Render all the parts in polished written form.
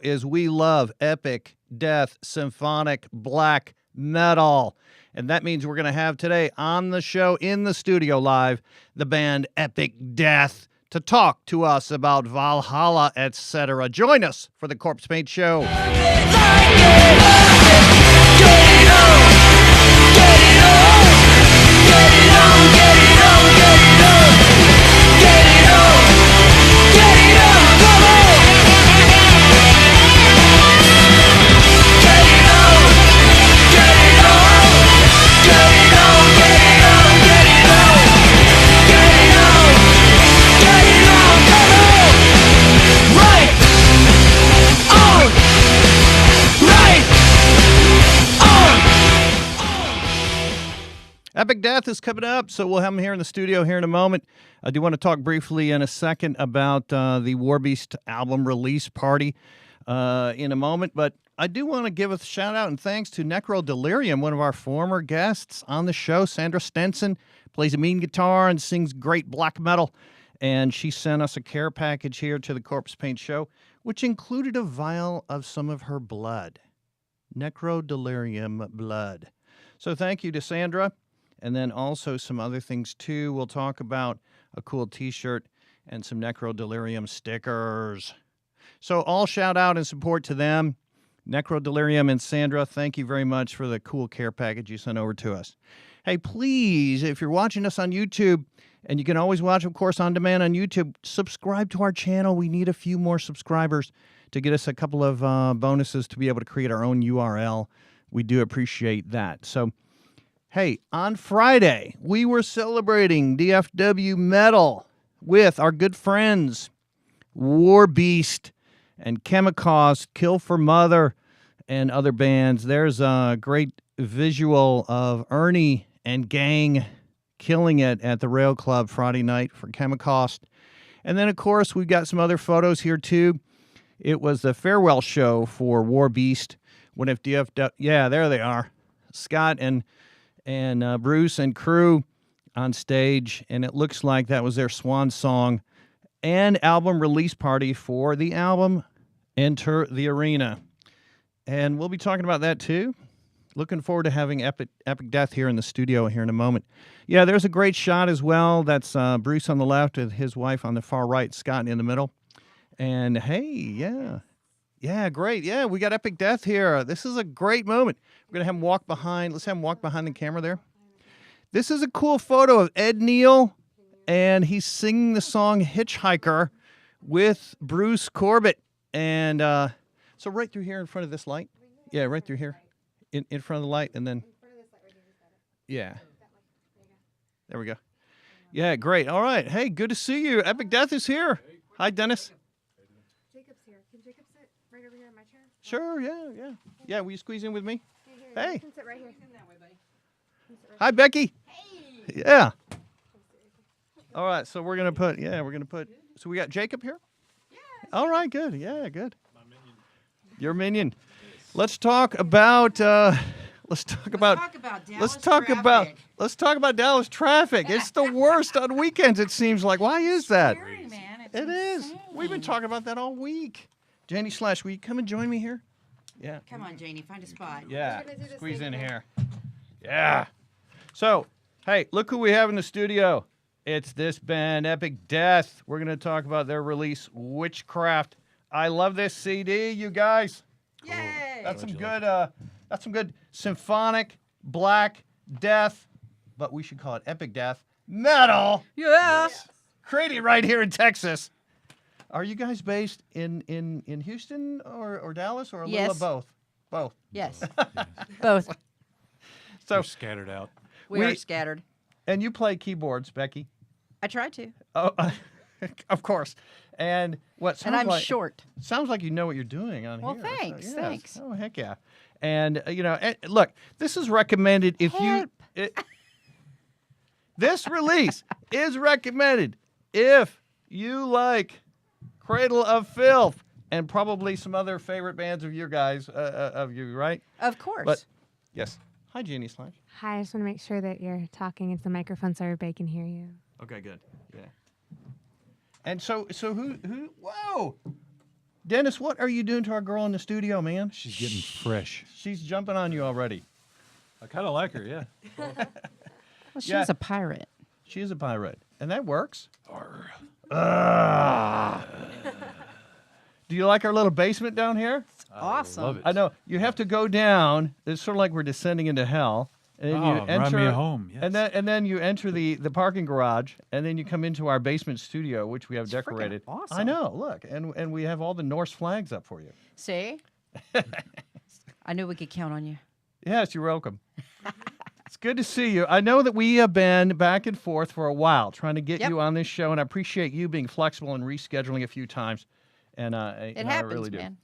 is we love epic death symphonic black metal. And that means we're going to have today on the show, in the studio live, the band Epic Death to talk to us about Valhalla, etc. Join us for the Corpsepaint Show. Epic Death is coming up, so we'll have them here in the studio here in a moment. I do want to talk briefly in a second about the Warbeast album release party in a moment, but I do want to give a shout-out and thanks to Necro Delirium, one of our former guests on the show. Sandra Stenson plays a mean guitar and sings great black metal, and she sent us a care package here to the Corpsepaint Show, which included a vial of some of her blood. Necro Delirium blood. So thank you to Sandra. And then also some other things, too. We'll talk about a cool T-shirt and some Necro Delirium stickers. So all shout out and support to them. Necro Delirium and Sandra, thank you very much for the cool care package you sent over to us. Hey, please, if you're watching us on YouTube, and you can always watch, of course, on demand on YouTube, subscribe to our channel. We need a few more subscribers to get us a couple of bonuses to be able to create our own URL. We do appreciate that. So, hey, on Friday, we were celebrating DFW Metal with our good friends, Warbeast and Chemicost, Kill for Mother, and other bands. There's a great visual of Ernie and gang killing it at the Rail Club Friday night for Chemicost. And then, of course, we've got some other photos here, too. It was the farewell show for Warbeast. When if DFW, yeah, there they are. Scott and Bruce and crew on stage, and it looks like that was their swan song and album release party for the album Enter the Arena. And we'll be talking about that too. Looking forward to having Epic Death here in the studio here in a moment. Yeah, there's a great shot as well. That's Bruce on the left with his wife on the far right, Scott in the middle. And hey, yeah. Yeah, great. Yeah, we got Epic Death here. This is a great moment. We're going to have him walk behind. Let's have him walk behind the camera there. This is a cool photo of Ed Neal, and he's singing the song Hitchhiker with Bruce Corbett. And so right through here in front of this light. Yeah, right through here in front of the light. And then, yeah. There we go. Yeah, great. All right. Hey, good to see you. Epic Death is here. Hi, Dennis. Right over here in my chair? Sure, yeah. Yeah, will you squeeze in with me? Hey. You can sit right here. Hi, Becky. Hey. Yeah. All right, so we're going to put, so we got Jacob here? Yeah. All right, good. Yeah, good. My minion. Your minion. Let's talk about, let's talk about Dallas traffic. It's the worst on weekends, it seems like. Why is that? Scary, man. It is. We've been talking about that all week. Janie / will you come and join me here? Yeah. Come on, Janie, find a spot. Yeah. Squeeze in here. Yeah. So, hey, look who we have in the studio. It's this band, Epic Death. We're going to talk about their release, Witchcraft. I love this CD, you guys. Yay! That's some good symphonic black death, but we should call it Epic Death metal. Yes. Created right here in Texas. Are you guys based in Houston or Dallas or a little of both? Both. Yes. Both. So we're scattered out. We are scattered. And you play keyboards, Becky? I try to. Oh, of course. And what sounds I'm short. Sounds like you know what you're doing on well, here. Well, thanks. So, yes. Thanks. Oh, heck yeah. And, look, this is recommended if Help. this release is recommended if you like Cradle of Filth and probably some other favorite bands of your guys, of you, right? Of course. But, yes. Hi, Janie / Hi, I just want to make sure that you're talking into the microphone so everybody can hear you. Okay, good. Yeah. And so who? Whoa! Dennis, what are you doing to our girl in the studio, man? She's getting fresh. She's jumping on you already. I kind of like her, yeah. Well, she's Yeah. a pirate. She is a pirate, and that works. Arr. Do you like our little basement down here? Awesome. I love it. I know. You have to go down. It's sort of like we're descending into hell. And then you run enter, me home. Yes. and then you enter the parking garage, and then you come into our basement studio, which we have It's freaking decorated. awesome. I know. Look, and we have all the Norse flags up for you. See? I knew we could count on you. Yes, you're welcome. It's good to see you. I know that we have been back and forth for a while trying to get Yep. you on this show, and I appreciate you being flexible and rescheduling a few times. And It I happens, really do. man.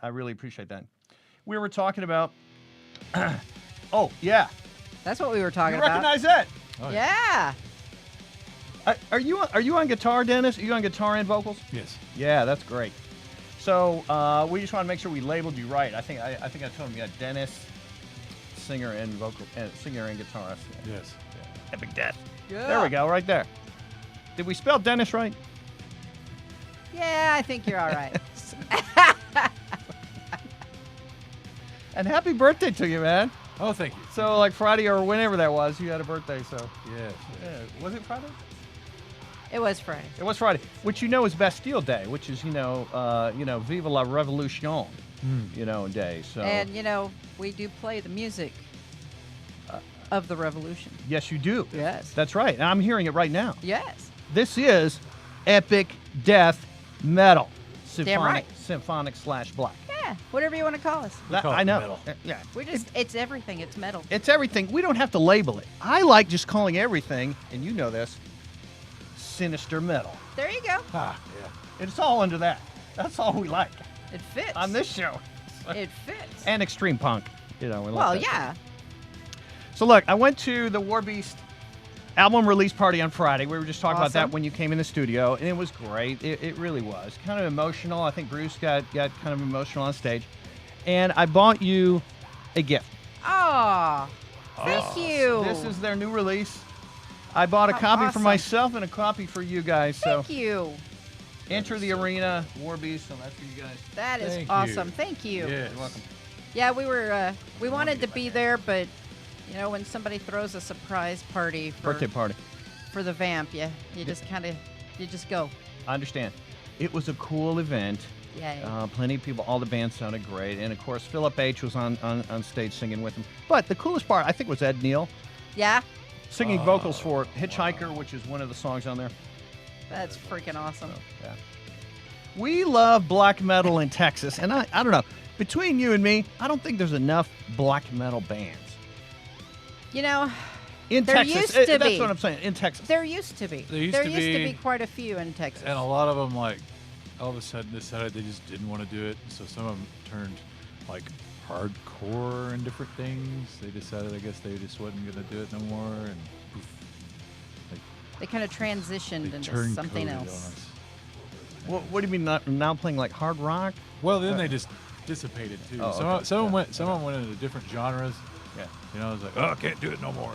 I really appreciate that. We were talking about. Oh yeah, That's what we were you talking about. recognize that? Oh, Yeah. Are you on guitar, Dennis? Are you on guitar and vocals? Yes. Yeah, that's great. So we just want to make sure we labeled you right. I think I told him you got Dennis, singer and singer and guitarist. Yes. Epic Death. Yeah. There we go, right there. Did we spell Dennis right? Yeah, I think you're all right. And happy birthday to you, man. Oh, thank you. So like Friday or whenever that was, you had a birthday. So Yes. yeah. Was it Friday? It was Friday. It was Friday, which is Bastille Day, which is Viva la Revolution, day. So And, we do play the music of the revolution. yes, you do. Yes. That's right. And I'm hearing it right now. Yes. This is epic death metal. Damn right. Symphonic / black. Yeah, whatever you want to call us. That, call it I know. metal. Yeah. It's everything. It's metal. It's everything. We don't have to label it. I like just calling everything, and you know this, sinister metal. There you go. Ah, yeah. It's all under that. That's all we like It fits. on this show. It fits. And extreme punk. We like Well, that. yeah. So look, I went to the Warbeast album release party on Friday. We were just talking about that Awesome. when you came in the studio, and it was great. It really was. Kind of emotional. I think Bruce got kind of emotional on stage. And I bought you a gift. Oh, thank you. This is their new release. I bought a How copy for awesome. myself and a copy for you guys. So Thank you. enter the arena, Warbeast, so that's for you guys. That is Thank you. awesome. Thank you. Yes. You're welcome. Yeah, we wanted to be there, but when somebody throws a surprise party Birthday party. for the vamp, you just go. I understand. It was a cool event. Yay. Plenty of people. All the bands sounded great. And, of course, Philip H. was on stage singing with them. But the coolest part, I think, was Ed Neal Yeah, singing vocals for Hitchhiker, which is one of the songs on there. that's freaking awesome. Yeah. We love black metal in Texas. And I don't know. Between you and me, I don't think there's enough black metal bands. In There Texas. used to That's be. what I'm saying. In Texas. There used to be. There used to be. quite a few in Texas. And a lot of them, all of a sudden decided they just didn't want to do it. So some of them turned, hardcore and different things. They decided, I guess, they just wasn't going to do it no more. And poof, They kind of transitioned they into turned something coded on else. us. What do you mean now playing like hard rock? Well, then they just dissipated too. Oh, some okay. of them went into different genres. Yeah. I was like, I can't do it no more.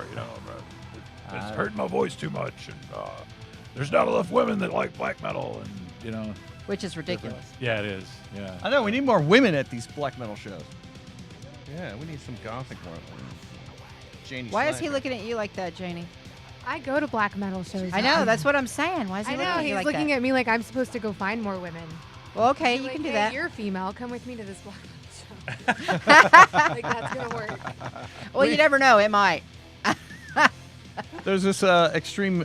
It's hurting my voice too much, and there's not enough women that like black metal, and Which is ridiculous. Yeah, it is. Yeah. I know, we need more women at these black metal shows. Yeah, we need some gothic ones. Janie Why is he Snyder. looking at you like that, Janie? I go to black metal shows. I know, that's what I'm saying. Why is he I looking know, at you he's like looking that? at me like I'm supposed to go find more women. Well, okay, Be you like, can do "Hey, that. You're female. Come with me to this black metal show. Like, that's going to work. Well, you never know. It might. There's this extreme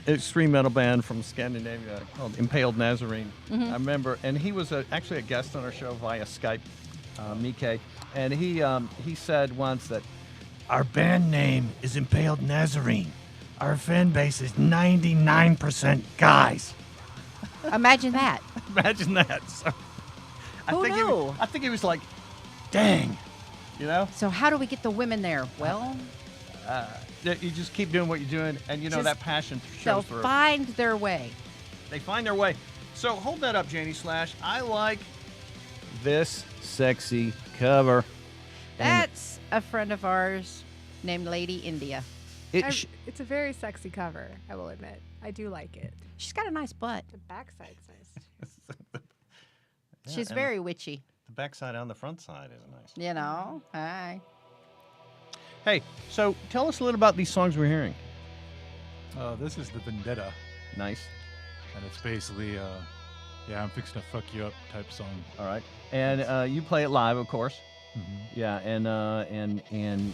metal band from Scandinavia called Impaled Nazarene. Mm-hmm. I remember, and he was actually a guest on our show via Skype, Mike, and he said once that our band name is Impaled Nazarene. Our fan base is 99% guys. Imagine that. Imagine that. So, Who knew? I think he was like, dang, So how do we get the women there? Well, you just keep doing what you're doing, and Just- that passion they'll shows through. find their way. They find their way. So hold that up, Janie Slash. I like this sexy cover. That's a friend of ours named Lady India. It's a very sexy cover, I will admit. I do like it. She's got a nice butt. The backside's nice. She's and very witchy. The backside and the front side is nice. You know? Hi. Hey, so tell us a little about these songs we're hearing. This is the Vendetta, Nice. and it's basically, I'm fixing to fuck you up type song. All right. And you play it live, of course. Mm-hmm. Yeah, and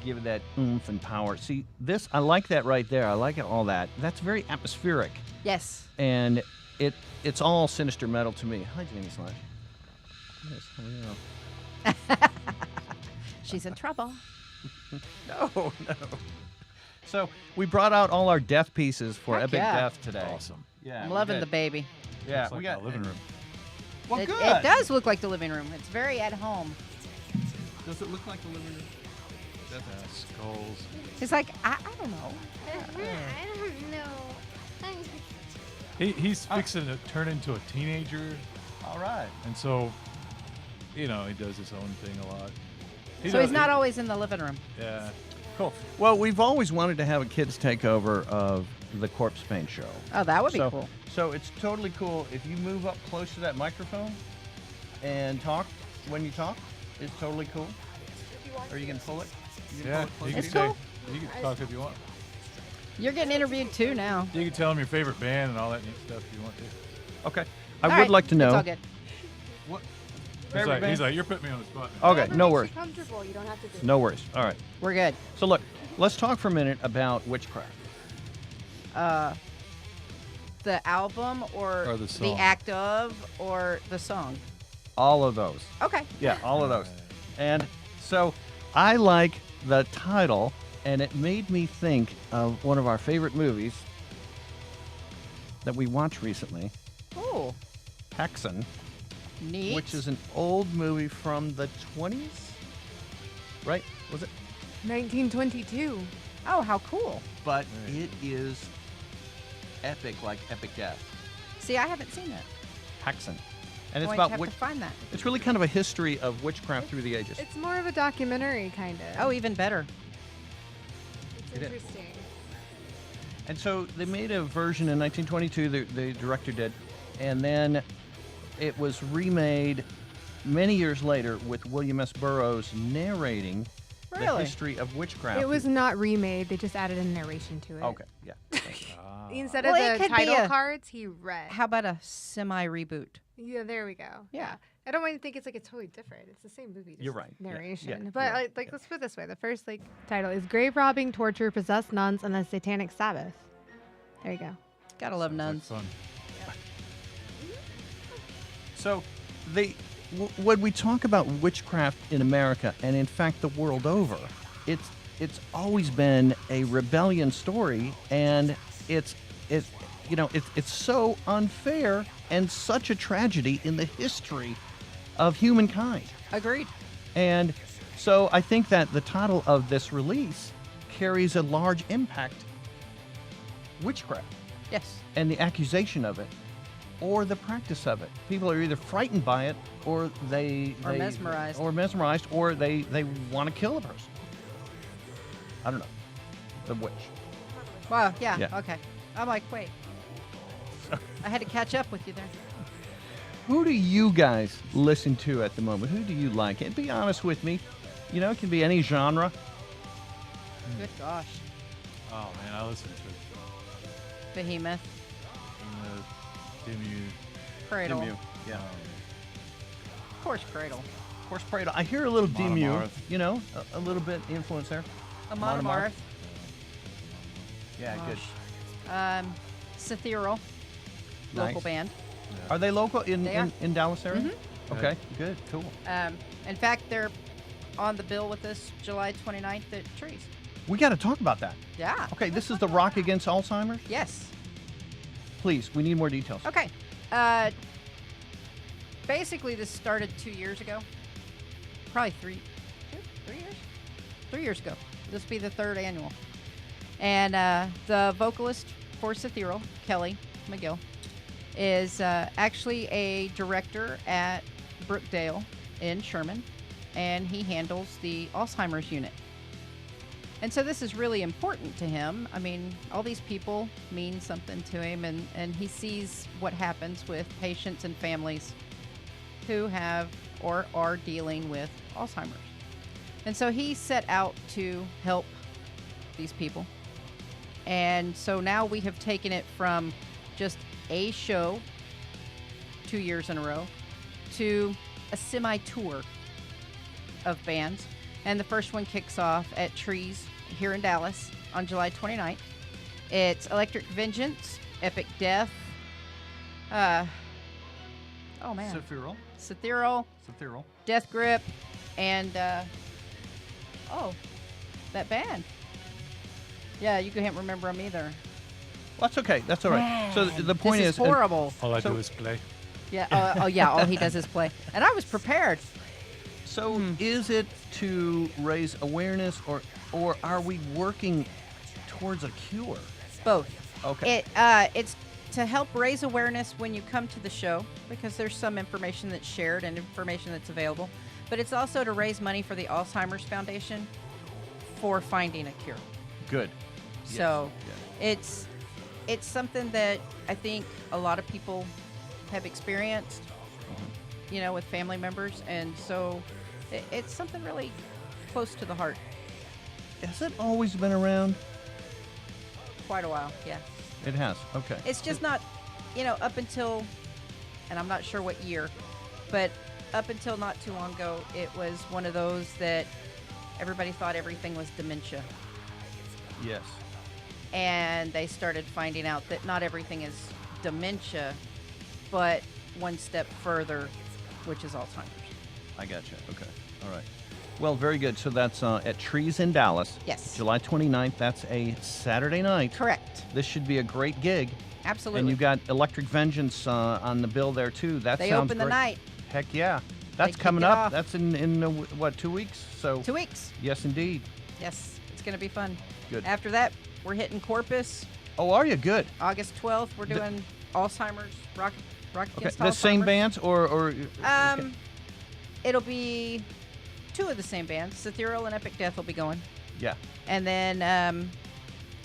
give it that oomph and power. See, this, I like that right there. I like all that. That's very atmospheric. Yes. And it's all sinister metal to me. Hi, Janie Slash. Yes, how are you? She's in trouble. No. So we brought out all our death pieces for Heck Epic yeah. Death today. Awesome. Yeah, I'm we loving did. the baby. Yeah, Looks like we got my living room. Well, It, good. it does look like the living room. It's very at home. Does it look like the living room? Yeah, skulls. It's like, I don't know. I don't know. He's fixing to turn into a teenager, All right. and so, he does his own thing a lot. So he's not always in the living room. Yeah. Cool. Well, we've always wanted to have a kids takeover of the Corpsepaint Show. Oh, that would be so, cool. So it's totally cool if you move up close to that microphone and talk when you talk. It's totally cool. Or you can pull it. You can Yeah, pull it you close can to you. cool. You can talk if you want. You're getting interviewed too now. You can tell him your favorite band and all that neat stuff if you want to. Okay. I All would right, like to know. It's all good. What? He's Favorite like, band? you're putting me on the spot. Okay, Whatever no makes worries. you comfortable. You don't have to do it. No worries. All right. We're good. So look, let's talk for a minute about Witchcraft. The album Or the song. act of or the song? All of those. Okay. Yeah, all of those. And so I like the title, and it made me think of one of our favorite movies that we watched recently, Oh, Hexen, neat. which is an old movie from the 20s, right? Was it? 1922. Oh, how cool. But it is epic, like Epic Death. See, I haven't seen it. Hexen. And it's Going to about have witch. to find that. It's really kind of a history of witchcraft through the ages. It's more of a documentary, kind of. Oh, even better. It's it is. interesting. And so they made a version in 1922, the director did, and then it was remade many years later with William S. Burroughs narrating the Really? history of witchcraft. It was not remade. They just added a narration to it. Okay, yeah. Instead Well, it of the could be title a- cards, he read. How about a semi-reboot? Yeah, there we go. Yeah. I don't really think it's like it's totally different. It's the same movie. Just You're right. Yeah, Narration. yeah, but you're right, like yeah. let's put it this way. The first title is Grave Robbing, Torture, Possessed Nuns, and the Satanic Sabbath. There you go. Gotta love Sounds like nuns. fun. So when we talk about witchcraft in America, and in fact the world over, it's always been a rebellion story, and it's so unfair and such a tragedy in the history of humankind. Agreed. And so I think that the title of this release carries a large impact. Witchcraft Yes. and the accusation of it, or the practice of it. People are either frightened by it, or they mesmerized. or they want to kill a person. I don't know. The witch. Wow. Yeah. Yeah. Okay. I'm like, wait. I had to catch up with you there. Who do you guys listen to at the moment? Who do you like? And be honest with me. You know, it can be any genre. Good gosh. Oh man, I listen to Behemoth. Dimmu. Cradle. Dimmu. Yeah. Of course, Cradle. Of course, Prado. I hear a little Dimmu. Monomarth. You know, a little bit influence there. A Monomarth. Monomarth. Yeah, good. Cetheral. Nice. Local band. Are they local in, They are. in Dallas area? Mhm. Okay, good, cool. In fact, they're on the bill with us July 29th at Trees. We got to talk about that. Yeah. Okay, this is the Rock Against Alzheimer's. Yes. Please, we need more details. Okay. Basically, this started 2 years ago. Probably 3 years? 3 years ago. This will be the third annual. And the vocalist for Cetheral, Kelly McGill, is actually a director at Brookdale in Sherman, and he handles the Alzheimer's unit. And so this is really important to him. I mean, all these people mean something to him, and he sees what happens with patients and families who have or are dealing with Alzheimer's. And so he set out to help these people. And so now we have taken it from just a show 2 years in a row to a semi-tour of bands. And the first one kicks off at Trees here in Dallas on July 29th. It's Electric Vengeance, Epic Death, oh man, Cetheral, Death Grip, and that band. Yeah, you can't remember them either. Well, that's okay. That's all right. Man, So the point this is, is horrible. All I do is play. Yeah. Yeah. All he does is play. And I was prepared. so is it to raise awareness, or are we working towards a cure? Both. Okay. It's to help raise awareness when you come to the show, because there's some information that's shared and information that's available. But it's also to raise money for the Alzheimer's Foundation for finding a cure. Good. So Yes. it's something that I think a lot of people have experienced, you know, with family members. And so it's something really close to the heart. Has it always been around? Quite a while, yeah. It has. Okay. It's just not, you know, up until, and I'm not sure what year, but up until not too long ago, it was one of those that everybody thought everything was dementia. Yes. And they started finding out that not everything is dementia, but one step further, which is Alzheimer's. I gotcha. Okay. All right. Well, very good. So that's at Trees in Dallas. Yes. July 29th. That's a Saturday night. Correct. This should be a great gig. Absolutely. And you've got Electric Vengeance on the bill there, too. That They sounds open the great. night. Heck yeah. That's kicked coming it up. off. That's in what, 2 weeks? So 2 weeks. yes, indeed. Yes. It's going to be fun. Good. After that, we're hitting Corpus. Oh, are you? Good. August 12th, we're doing Alzheimer's, Rock Okay. Against The same Alzheimer's. bands or It'll be two of the same bands. Cetheral and Epic Death will be going. Yeah. And then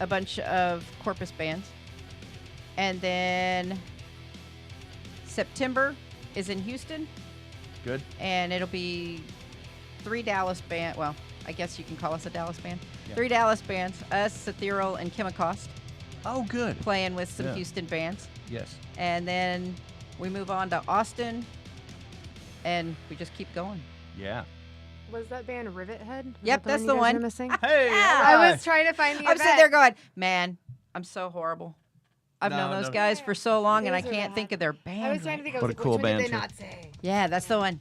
a bunch of Corpus bands. And then September is in Houston, Good. and it'll be 3 Dallas band. Well, I guess you can call us a Dallas band. Yeah. 3 Dallas bands, us, Cetheral, and Chemicost, Oh, good. playing with some Yeah. Houston bands. Yes. And then we move on to Austin, and we just keep going. Yeah. Was that band Rivet Head? Was Yep, that that's you the guys one. were missing? Hey. Yeah. all I right. was trying to find the I'm event. sitting there going, man, I'm so horrible. I've known No, those no. guys for so long, and I Those are can't the think of their band. I was trying to think of What a like, cool which one band, did they too. not say? Yeah, that's the one.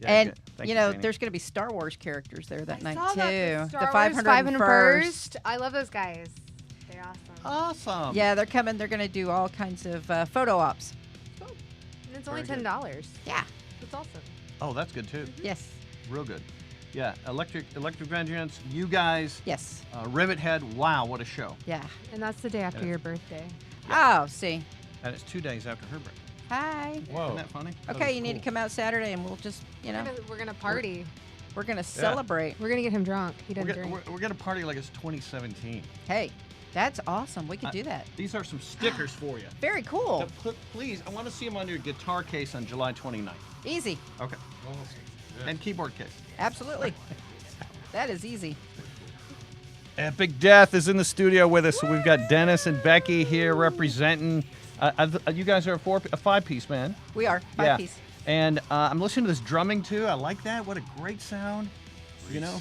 Yeah, And good. Thank you know, Janie. there's going to be Star Wars characters there that night Saw too. that, The Star Wars 501st. I love those guys. They're awesome. Awesome. Yeah, they're coming. They're going to do all kinds of photo ops. And it's only Very good. $10. Yeah. That's awesome. Oh, that's good too. Yes. Real good. Yeah. Electric Vengeance. You guys. Yes. Rivet Head. Wow, what a show. Yeah. And that's the day after Yeah. your birthday. Oh, see. And it's 2 days after her birthday. Hi. Whoa. Isn't that funny? Okay, you need to come out Saturday, and we'll just, you know, We're gonna party. we're going to celebrate. We're gonna get him drunk. He We're doesn't gonna, drink. we're gonna party like it's 2017. Hey, that's awesome. We could do that. These are some stickers for you. Very cool. So please, I want to see them on your guitar case on July 29th. Easy. Okay. And keyboard case. Absolutely. That is easy. Epic Death is in the studio with us. So we've got Dennis and Becky here representing. You guys are a 5-piece band. We are. Yeah. 5-piece. And I'm listening to this drumming too. I like that. What a great sound. You know?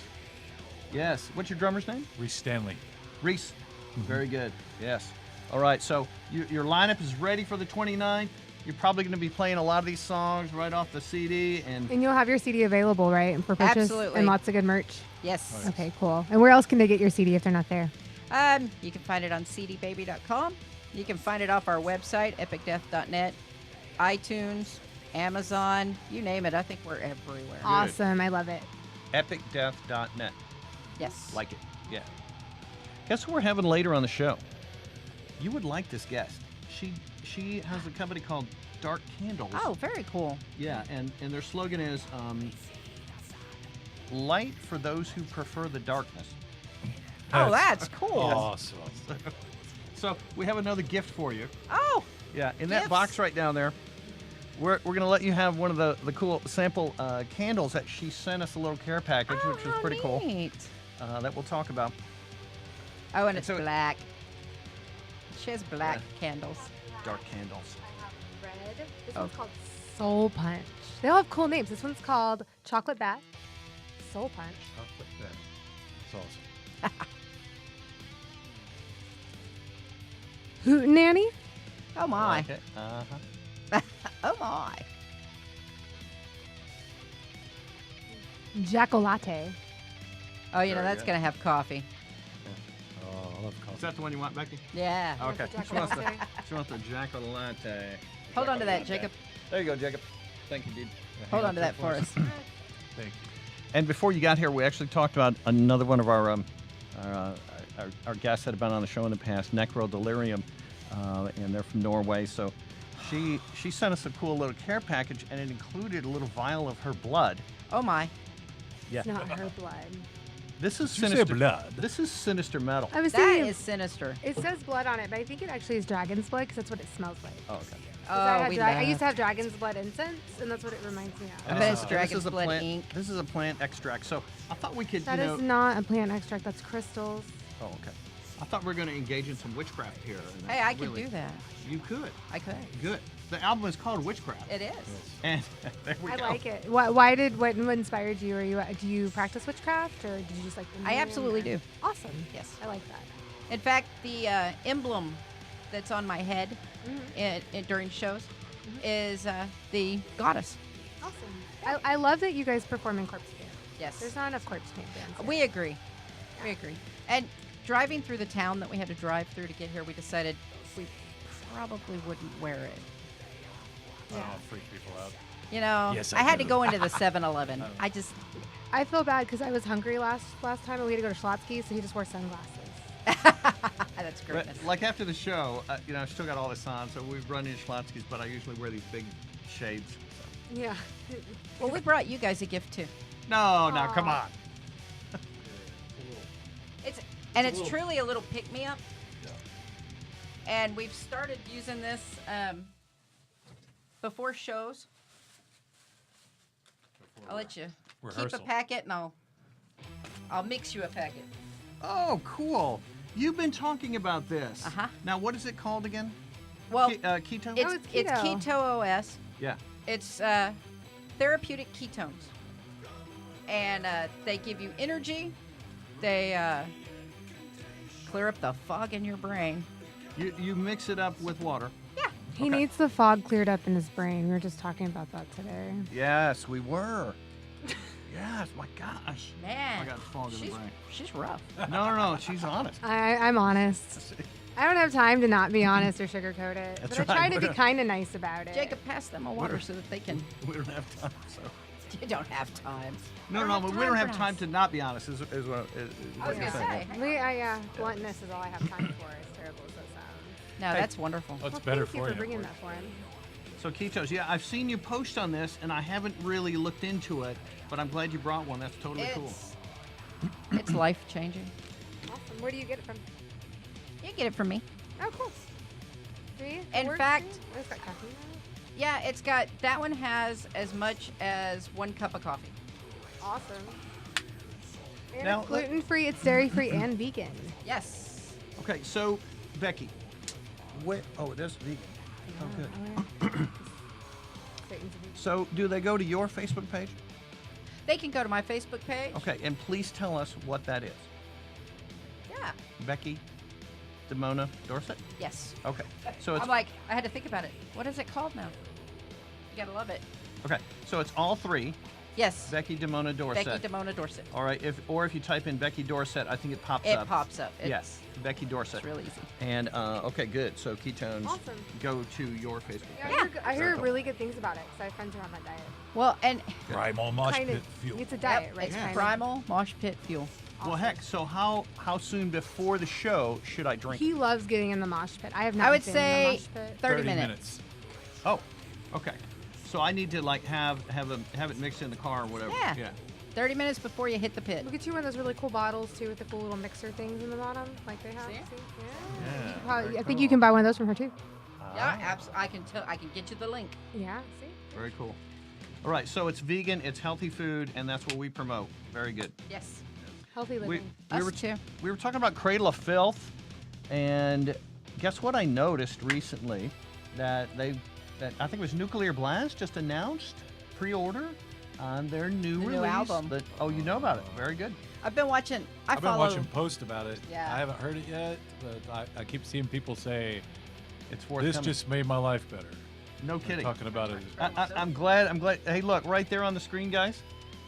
Yes. What's your drummer's name? Reese Stanley. Reese. Very good. Yes. All right. So your lineup is ready for the 29th. You're probably going to be playing a lot of these songs right off the CD. And And you'll have your CD available, right? And for purchase? Absolutely. And lots of good merch. Yes. Okay, cool. And where else can they get your CD if they're not there? You can find it on cdbaby.com. You can find it off our website, epicdeath.net, iTunes, Amazon, you name it. I think we're everywhere. Awesome. I love it. epicdeath.net. Yes. Like it. Yeah. Guess what we're having later on the show? You would like this guest. She has a company called Dark Candles. Oh, very cool. Yeah, and their slogan is light for those who prefer the darkness. Oh, that's cool. Awesome. So we have another gift for you. Oh, Yeah, in that Gifts? box right down there. we're going to let you have one of the cool sample candles that she sent us, a little care package, which was pretty cool. That we'll talk about. Oh, and it's black. She has black candles. Dark candles. I have red. This one's called Soul Punch. They all have cool names. This one's called Chocolate Bat. Soul Punch. Chocolate Bat. That's awesome. Hootenanny. Oh my. Like it. Uh-huh. Oh my. Jacolate. Oh, you know Very that's good. gonna have coffee. Oh, I love Is coffee. that the one you want, Becky? Yeah. Okay. the She wants the, Jacolate. she wants the Jacolate. Hold on to that, Jacob. There you go, Jacob. Thank you, dude. Hold on to that for us. Thank you. And before you got here, we actually talked about another one of our guests that have been on the show in the past, Necro Delirium, and they're from Norway. So she sent us a cool little care package, and it included a little vial of her blood. Oh my. Yeah. It's not her blood. This is Did you say sinister. blood? This is sinister metal. I was That thinking is sinister. it says blood on it, but I think it actually is dragon's blood because that's what it smells like. Oh, okay. 'Cause I, Oh, had I used to have dragon's blood incense, and that's what it reminds me I of. bet it's this dragon's is a blood plant, ink. This is a plant extract. So I thought we could, That you is know. not a plant extract. That's crystals. Oh, okay. I thought we were going to engage in some witchcraft here. and Hey, I can really- do that. You could. I could. Good. The album is called Witchcraft. It is. And there we I go. like it. What inspired you? Do you practice witchcraft, or did you just like? the I name, absolutely or- do. Awesome. Yes. I like that. In fact, the emblem that's on my head during shows is the goddess. Awesome. I love that you guys perform in corpse paint. Yes. There's not enough corpse paint bands. here. We agree. We agree. And driving through the town that we had to drive through to get here, we decided we probably wouldn't wear it. Yeah. Oh, freak people out. You know, Yes, I I had to do. go into the 7-Eleven. I just, I feel bad because I was hungry last time and we had to go to Schlotsky, so he just wore sunglasses. that's greatness. But, like after the show, you know, I've still got all this on, so we've run into Schlotsky's, but I usually wear these big shades. So. Yeah. Well, we brought you guys a gift too. No, come Aw. on. It's truly a little pick-me-up. And we've started using this before shows. I'll let you keep Rehearsal. a packet, and I'll mix you a packet. Oh, cool. You've been talking about this. Uh-huh. Now, what is it called again? Well, Keto? it's Keto OS. Yeah. It's therapeutic ketones, and they give you energy. They clear up the fog in your brain. You mix it up with water. Yeah. He Okay. needs the fog cleared up in his brain. We were just talking about that today. Yes, we were. Yes, my gosh. Man, I got fog in the brain. she's rough. No, she's honest. I'm honest. I don't have time to not be honest or sugarcoat it. That's but I try right. to be kind of nice about it. Jacob, pass them a water so that they can. We don't have time, so. You don't have time. No, I no, don't but have we don't time have for time us. to not be honest, is what, I was you're gonna saying. say. Bluntness is all I have time for, as terrible as that sounds. No, Hey. that's wonderful. That's Well, better thank you for for you. bringing that for him. So Ketos, yeah, I've seen you post on this, and I haven't really looked into it, but I'm glad you brought one. That's totally cool. It's life changing. Awesome. Where do you get it from? You get it from me. Oh, cool. See? In Works, fact- see? Oh, it's got caffeine in it. Yeah, it's got that one has as much as 1 cup of coffee. Awesome. And Now, it's gluten-free, it's dairy-free, and vegan. Yes. Okay, so Becky, oh, it is vegan. Oh, good. Satan's vegan. So do they go to your Facebook page? They can go to my Facebook page. Okay, and please tell us what that is. Yeah. Becky Demona Dorsett? Yes. Okay, so it's I'm like, I had to think about it. What is it called now? You gotta love it. okay, so it's all three. Yes. Becky Demona Dorsett. Becky Demona Dorsett. All right, if you type in Becky Dorsett, I think it pops It up. pops up. It's, Yes, Becky Dorset. It's real easy. And okay, good. So Ketones Awesome. go to your Facebook Yeah, page. I hear really good things about it because I have friends who are on that diet. Well, and Primal mosh Kind pit of, fuel. it's a diet, yep, right? it's Kind of. primal mosh pit fuel. Well, heck. So how soon before the show should I drink? He loves getting in the mosh pit. I have not I would been say in the mosh pit. 30 minutes. Oh, okay. So I need to like have it mixed in the car or whatever. Yeah. Yeah. 30 minutes before you hit the pit. We'll get you one of those really cool bottles too with the cool little mixer things in the bottom, like they have. See? Yeah. Yeah, Probably, very I think cool. you can buy one of those from her too. Yeah, I can get you the link. Yeah. See. Very cool. All right, so it's vegan, it's healthy food, and that's what we promote. Very good. Yes. Healthy We, living. we Us were too. we were talking about Cradle of Filth, and guess what I noticed recently? That I think it was Nuclear Blast just announced pre-order on their new The new release. album. Oh, you know about it. Very good. I've been watching. I've been follow. watching posts about it. Yeah. I haven't heard it yet, but I keep seeing people say, It's forthcoming. this just made my life better. no kidding. Talking about it. I'm glad. Hey, look right there on the screen, guys.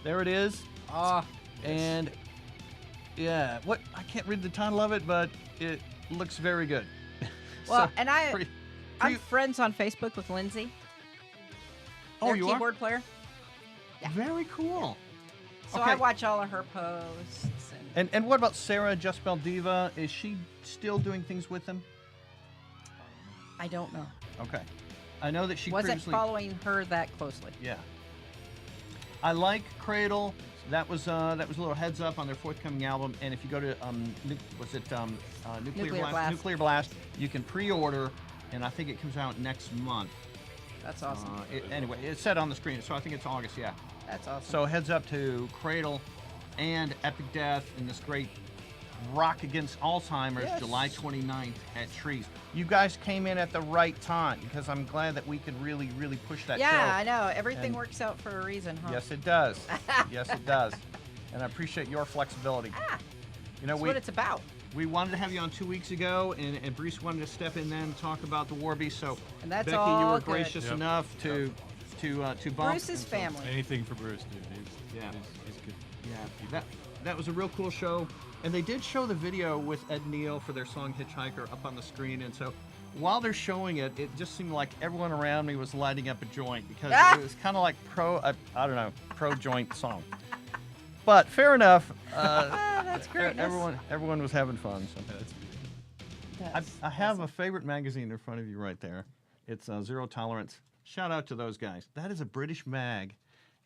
There it is. Oh, And yeah, what I can't read the title of it, but it looks very good. well, So, and pre- I'm friends on Facebook with Lindsay. oh, Their you keyboard player. Yeah. Very cool. So Okay. I watch all of her posts. And what about Sarah Just Baldiva? Is she still doing things with them? I don't know. Okay. I know that she Wasn't previously. following her that closely. Yeah. I like Cradle. That was a little heads up on their forthcoming album. And if you go to Nuclear Blast. Nuclear Blast, you can pre-order, and I think it comes out next month. That's awesome. Anyway, it's set on the screen, so I think it's August. Yeah. That's awesome. So heads up to Cradle and Epic Death in this great Rock Against Alzheimer's, Yes. July 29th at Trees. You guys came in at the right time because I'm glad that we could really, really push that show. yeah, I know. Everything And- works out for a reason, huh? Yes, it does. Yes, it does. And I appreciate your flexibility. You know, That's what it's about. we wanted to have you on 2 weeks ago, and Bruce wanted to step in then and talk about the Warby. So, And that's Becky, you all were good. gracious Yep. enough to bump. Bruce's and so- family. Anything for Bruce, dude. Yeah. He's good. Yeah, that was a real cool show, and they did show the video with Ed Neal for their song "Hitchhiker" up on the screen, and so while they're showing it, it just seemed like everyone around me was lighting up a joint because it was kind of like pro joint song. But fair enough. That's great. Everyone was having fun. So. Yeah, that's I have a favorite magazine in front of you right there. It's Zero Tolerance. Shout out to those guys. That is a British mag,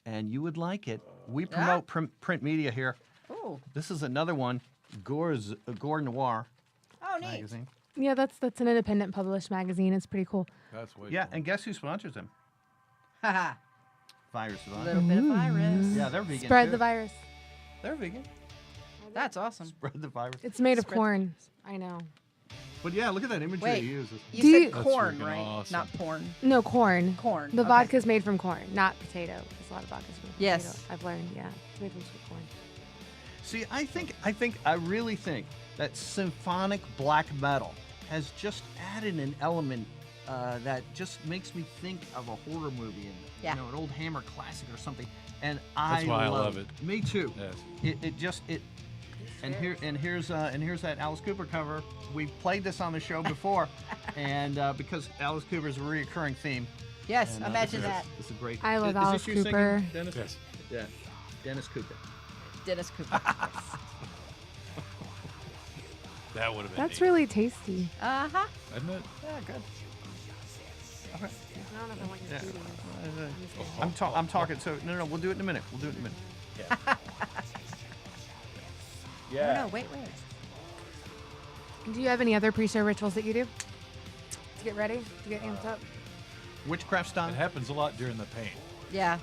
and you would like it. We promote print media here. Ooh. This is another one, Gore Noir Oh, neat. magazine. Yeah, that's an independent published magazine. It's pretty cool. That's way Yeah, cool. and guess who sponsors them? Haha. Virus A Survivor. little bit of virus. Yeah, they're vegan. Spread too. the virus. They're vegan. That's awesome. Spread the virus. It's made of Spread the corn. I know. But yeah, look at that imagery Wait. he uses. You Do said you- That's corn, freaking right? awesome. Not porn. No, corn. Corn. The okay. vodka's made from corn, not potato. There's a lot of vodkas from Yes. potato. I've learned, yeah. It's made from sweet corn. See, I really think that symphonic black metal has just added an element that just makes me think of a horror movie and Yeah. an old Hammer classic or something. And That's why I love it. Me too. Yes. Here's that Alice Cooper cover. We played this on the show before, and because Alice Cooper is a recurring theme. Yes, and, imagine this that. Is, this is great. I love Is Alice this you Cooper. singing, Dennis? Yes. Yeah, Dennis Cooper. Dennis Cooper. That would have been That's neat. really tasty. Uh-huh. Isn't it? Yeah, good. I don't know if I want Yeah. your food. I'm talking. So no, we'll do it in a minute. We'll do it in a minute. Yeah. No, wait. Do you have any other pre-show rituals that you do to get ready, to get amped up? Witchcraft style. It happens a lot during the paint. Yeah.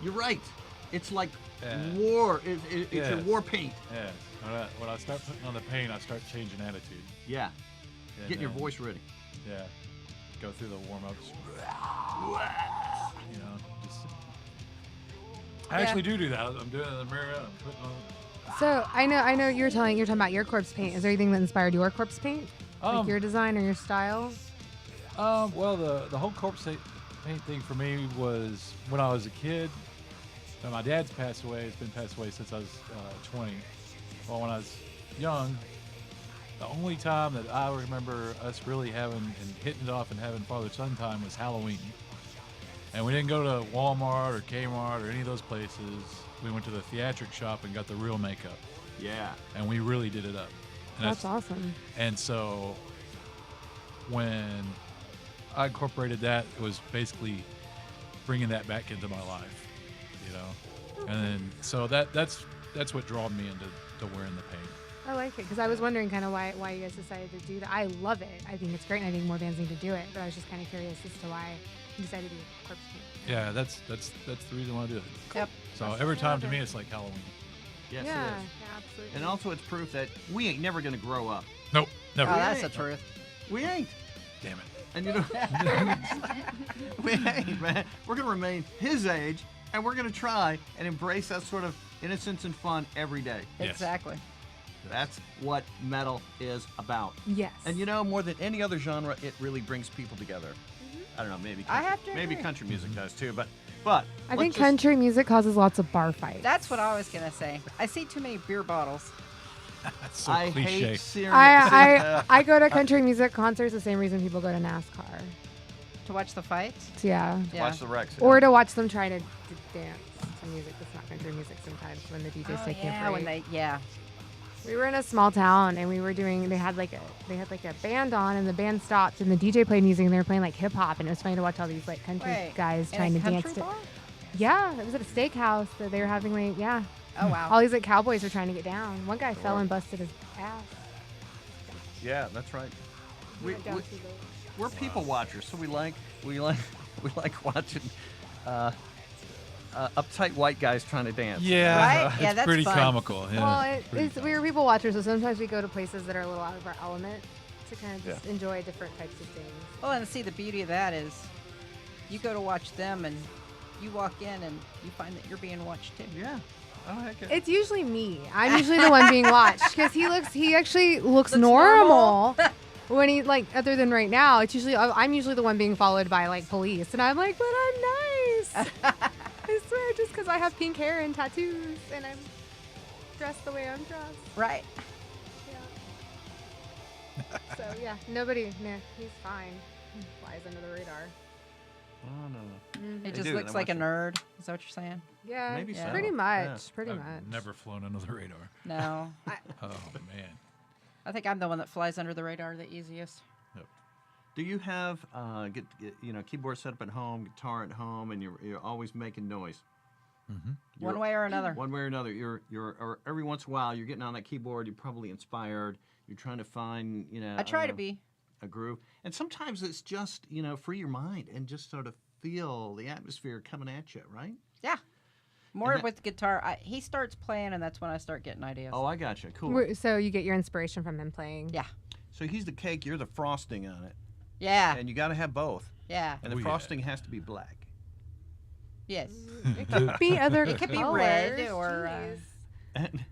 You're right. It's like Yeah. war. It's your Yes. war paint. Yeah. When I start putting on the paint, I start changing attitude. Yeah. And, Getting your voice ready. Yeah. Go through the warm-ups. You know, just. I actually do that. I'm doing it in the mirror. I'm putting on. So I know you're talking about your corpse paint. Is there anything that inspired your corpse paint? Like your design or your style? Well, the whole corpse paint thing for me was when I was a kid. Now, my dad's passed away. He's been passed away since I was 20. Well, when I was young, the only time that I remember us really having and hitting it off and having father-son time was Halloween. And we didn't go to Walmart or Kmart or any of those places. We went to the theatric shop and got the real makeup. Yeah. And we really did it up. And That's awesome. And so when I incorporated that, it was basically bringing that back into my life, you know. And then so that's what drew me into wearing the paint. I like it because I was wondering kind of why you guys decided to do that. I love it. I think it's great, and I think more bands need to do it. But I was just kind of curious as to why you decided to do corpse paint. Yeah, that's the reason why I do it. Yep. So every time to me, it's like Halloween. Yes, yeah, it is. yeah, absolutely. And also, it's proof that we ain't never going to grow up. Nope, never. Oh, that's the truth. We ain't. Damn it. And you know, we ain't, man. We're going to remain his age, and we're going to try and embrace that sort of innocence and fun every day. Yes. Exactly. That's what metal is about. Yes. And you know, more than any other genre, it really brings people together. I don't know, maybe I country, have to maybe agree. country music does too, but I let's think just- country music causes lots of bar fights. That's what I was gonna say. I see too many beer bottles. That's so I cliche. hate seeing I go to country music concerts the same reason people go to NASCAR. To watch the fights? So, yeah. Yeah. watch the Rex. Or to watch them try to dance to music that's not country music sometimes when the DJ's Oh, taking a yeah, break. when they, yeah. We were in a small town and we were doing. They had like a band on, and the band stopped, and the DJ played music, and they were playing like hip hop, and it was funny to watch all these like country Wait, guys in trying a to dance country to. bar? Yeah, it was at a steakhouse that they were having like Oh wow. all these like cowboys were trying to get down. One guy fell and busted his ass. Yeah, that's right. We, Went down we, to the- we're people watchers, so we like watching uptight white guys trying to dance. Yeah, Right? it's Yeah, that's pretty fun. comical. Yeah, Well, pretty we were people watchers, so sometimes we go to places that are a little out of our element to kind of just enjoy different types of things. Well, and see, the beauty of that is you go to watch them and you walk in and you find that you're being watched too. Yeah. Oh, heck yeah. It's usually me. I'm usually the one being watched because he actually looks Looks normal. When he like other than right now, it's usually I'm usually the one being followed by like police, and I'm like, but I'm nice. I swear, just because I have pink hair and tattoos and I'm dressed the way I'm dressed. Right. Yeah. So yeah, nobody. Nah, he's fine. He flies under the radar. Oh, no. It They just do, looks they like a watch nerd. Is that what you're saying? Yeah, Maybe so. pretty Yeah. much. Pretty I've much. never flown under the radar. No. Oh man. I think I'm the one that flies under the radar the easiest. Do you have get keyboard set up at home, guitar at home, and you're always making noise? One way or another. One way or another, or every once in a while you're getting on that keyboard. You're probably inspired. You're trying to find I try to be. a groove, and sometimes it's just free your mind and just sort of feel the atmosphere coming at you, right? Yeah. More that- with guitar. He starts playing, and that's when I start getting ideas. Oh, I got you. Cool. So you get your inspiration from him playing. Yeah. So he's the cake. You're the frosting on it, Yeah. and you got to have both. Yeah. And the Oh, yeah. frosting has to be black. Yes. It could be other It could be colors. red or, Jeez. And,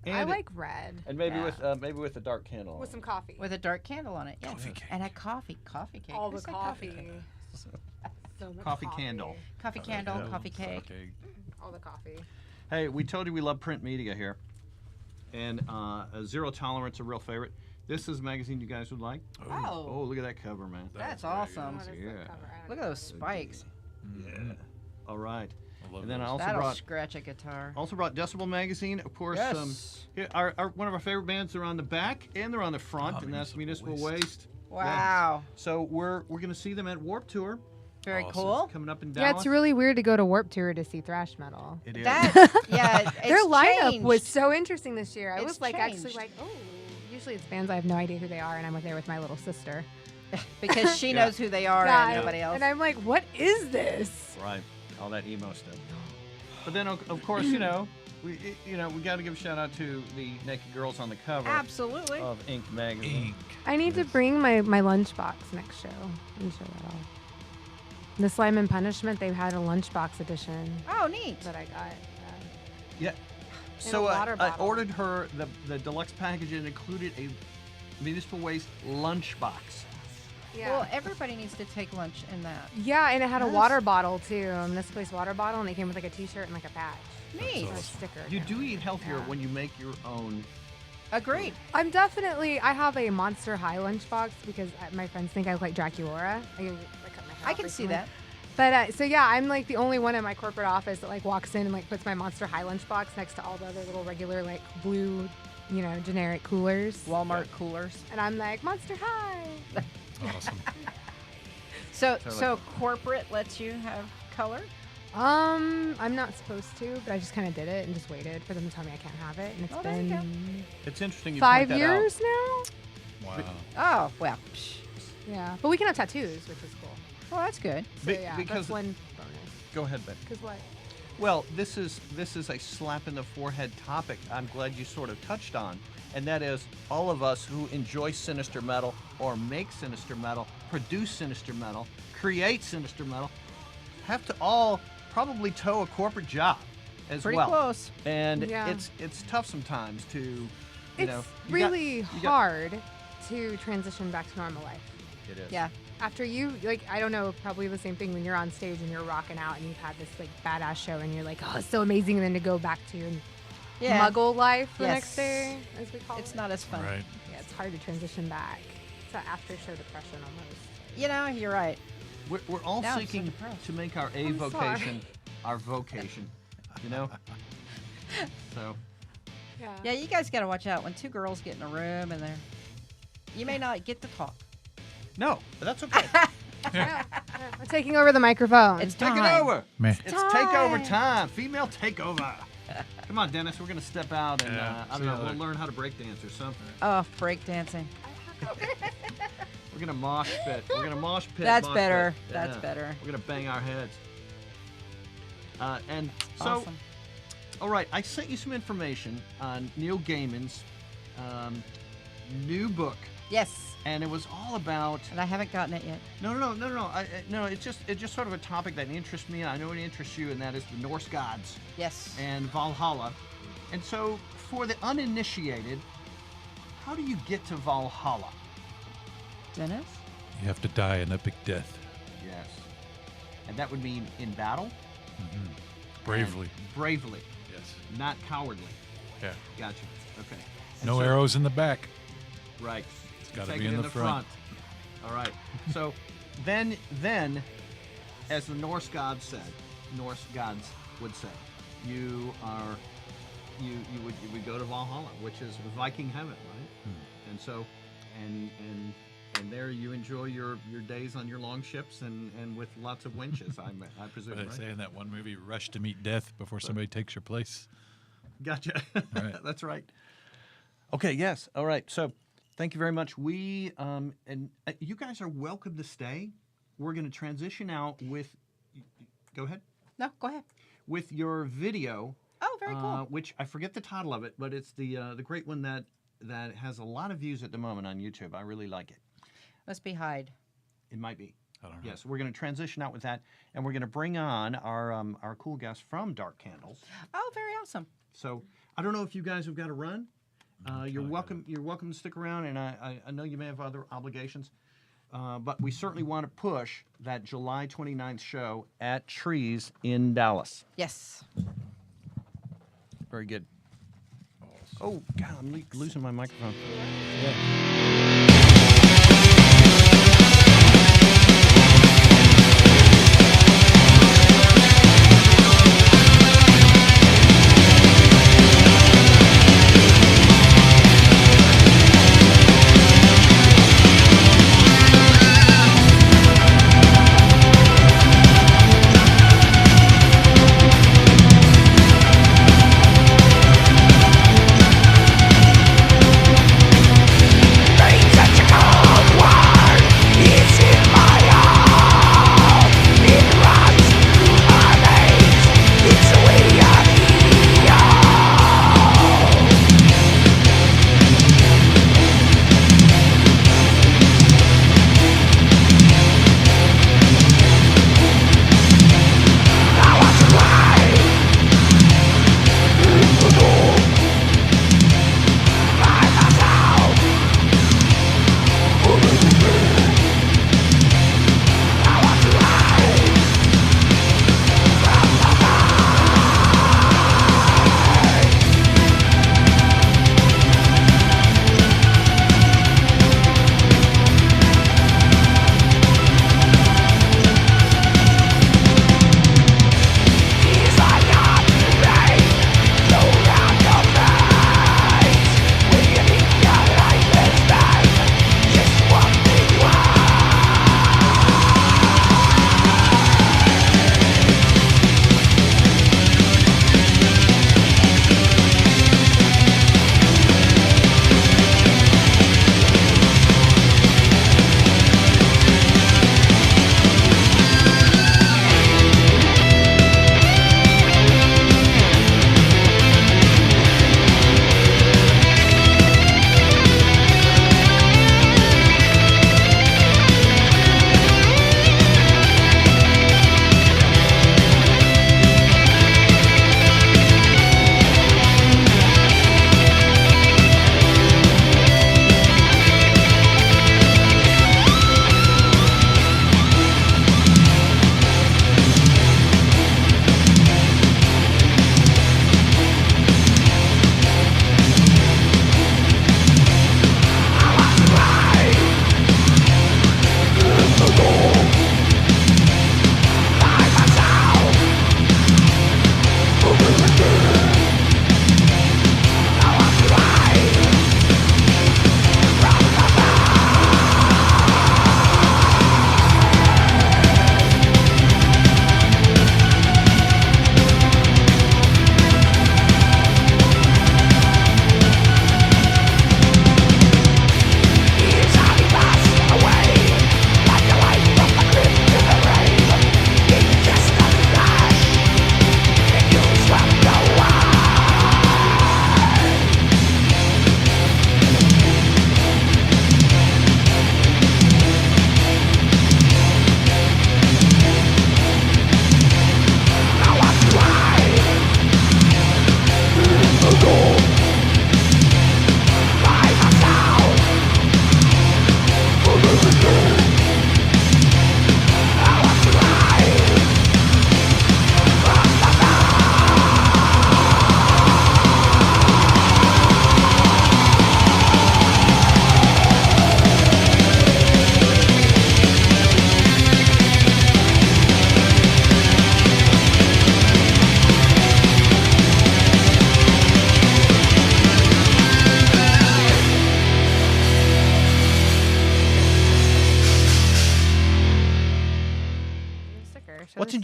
I and- like red. and maybe Yeah. with a dark candle. With some coffee. With a dark candle on it. Yeah. Coffee cake. And a coffee cake. all Who the said coffee. So much Coffee candle. Coffee candle, Yeah, coffee cake. All the coffee. Hey, we told you we love print media here, and Zero Tolerance, a real favorite. This is a magazine you guys would like. Oh. Oh, look at that cover, man. That's very awesome. What is Yeah. that cover? I don't Look know. at those spikes. Yeah. All right. I love And then I those. also That'll brought scratch a guitar. Decibel magazine, of course. Yes. Here, one of our favorite bands are on the back and they're on the front, and that's Municipal Municipal Waste. Wow. So we're gonna see them at Warp Tour Very Awesome. cool. coming up in Yeah, Dallas. it's really weird to go to Warp Tour to see thrash metal. It is. That, yeah, it's Their lineup was changed. so interesting this year. I It's was like actually changed. like, oh, usually it's bands I have no idea who they are, and I'm there with my little sister. because she Yeah. knows who they are Yeah, and nobody else. And I'm like, what is this? Right. All that emo stuff. But then, of course, we got to give a shout out to the naked girls on the cover Absolutely. of Ink magazine. Ink. I need to bring my lunchbox next show and show that off. The Slime and Punishment, they had a lunchbox edition Oh, neat. that I got. Yeah. a So water I bottle. ordered her the deluxe package, and it included a Municipal Waste lunchbox. Yeah. Well, everybody needs to take lunch in that. Yeah, and it had a Yes. water bottle too, a misplaced water bottle, and it came with like a T-shirt and like a patch. Neat. Or a awesome. sticker. You do eat healthier Yeah. when you make your own. Agreed. I have a Monster High lunchbox because my friends think I look like Draculaura. I cut my hair I off can see recently. that. But so yeah, I'm like the only one in my corporate office that like walks in and like puts my Monster High lunchbox next to all the other little regular like blue, generic coolers. Walmart coolers. And I'm like Monster High. Awesome. So Totally. so corporate lets you have color? I'm not supposed to, but I just kind of did it and just waited for them to tell me I can't have it, and it's there you go. been It's interesting you 5 point that years now. Wow. Oh, well. Yeah, but we can have tattoos, which is cool. Well, that's good. So Be- yeah, because- that's one bonus. Go ahead, Ben. Because what? Well, this is a slap in the forehead topic I'm glad you sort of touched on, and that is all of us who enjoy sinister metal or make sinister metal, produce sinister metal, create sinister metal, have to all probably toe a corporate job as Pretty well. close. And Yeah. it's tough sometimes to, you It's know, really hard to transition back to normal life. It is. Yeah. After you, like, I don't know, probably the same thing when you're on stage and you're rocking out and you've had this, like, badass show and you're like, oh, it's so amazing. And then to go back to your Yeah. muggle life the Yes. next day, as we call it. It's not as fun. Right. Yeah, it's hard to transition back. It's an after show depression almost. You know, you're right. We're all Now I'm so seeking depressed. to make our I'm avocation our vocation, you know? So, Yeah, you guys got to watch out when two girls get in a room and you may not get to talk. no, but that's okay. I'm taking over the microphone. It's Take it time. over. Meh. It's takeover time. Female takeover. Come on, Dennis. We're going to step out and, Yeah, I don't see know, how we'll that- learn how to break dance or something. Oh, break dancing. We're going to mosh pit. We're going to mosh pit. That's mosh better. pit. That's Yeah. better. We're going to bang our heads. And so, Awesome. all right, I sent you some information on Neil Gaiman's new book, Yes. and it was all about And I haven't gotten it yet. no. It's just sort of a topic that interests me, and I know it interests you, and that is the Norse gods Yes. and Valhalla. And so, for the uninitiated, how do you get to Valhalla? Dennis? You have to die an epic death. Yes, and that would mean in battle, Bravely. and bravely, Yes. not cowardly. Yeah. Gotcha. Okay. And No so- arrows in the back. Right. It's got to Take be it in the front. All right. So then, as the Norse gods would say, you would go to Valhalla, which is Viking heaven, right? And so, and there you enjoy your days on your long ships and with lots of winches. I presume. They Right? say in that one movie, rush to meet death before somebody takes your place. Gotcha. Right. That's right. Okay. Yes. All right. So, thank you very much. We and you guys are welcome to stay. We're going to transition out with. Go ahead. No, go ahead. With your video. Oh, very cool. Which I forget the title of it, but it's the great one that has a lot of views at the moment on YouTube. I really like it. Must be Hyde. It might be. I don't know. Yes, we're going to transition out with that, and we're going to bring on our cool guest from Dark Candles. Oh, very awesome. So I don't know if you guys have got to run. You're welcome. You're welcome to stick around, and I know you may have other obligations, but we certainly want to push that July 29th show at Trees in Dallas. Yes. Very good. Oh God, I'm losing my microphone. Brains are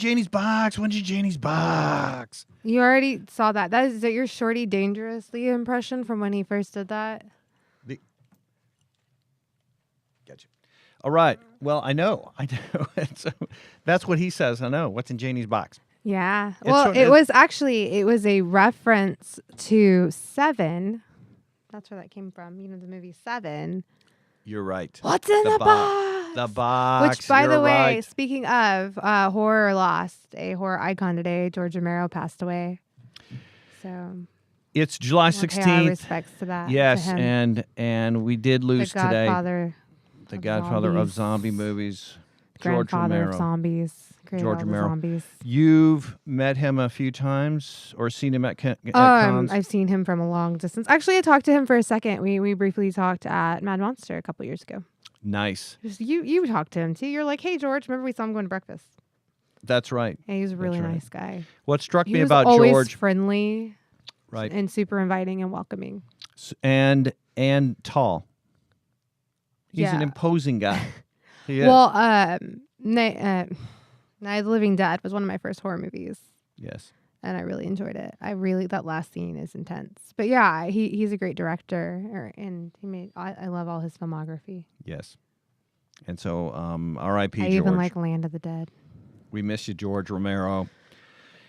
Janie's box? When's your Janie's box? You already saw that. Is that your Shorty Dangerously impression from when he first did that? Gotcha. All right. Well, I know. So that's what he says. I know. What's in Janie's box? Yeah. It's Well, sort it of- was a reference to Seven. That's where that came from. You know, the movie Seven. You're right. What's in the box? The box. Which, by the you're way, right. speaking of horror lost, a horror icon today, George Romero passed away. So It's July we'll pay our 16th. respects to that. Yes, to him. and we did the lose today. Godfather, The of Godfather of zombies. zombie movies, George grandfather Romero. of zombies, creator George of the Romero. zombies. You've met him a few times or seen him at cons? I've seen him from a long distance. Actually, I talked to him for a second. We briefly talked at Mad Monster a couple years ago. Nice. Just you talked to him too. You're like, hey George, remember we saw him going to breakfast? That's right. Yeah, he was a really right. nice guy. What struck He me was about always George, friendly, right, and super inviting and welcoming. and tall. He's an Yeah. imposing guy. He is. Well, Night of the Living Dead was one of my first horror movies, yes. and I really enjoyed it. that last scene is intense. But yeah, he's a great director, and I love all his filmography. Yes. And so, R.I.P. I George. even like Land of the Dead. We miss you, George Romero.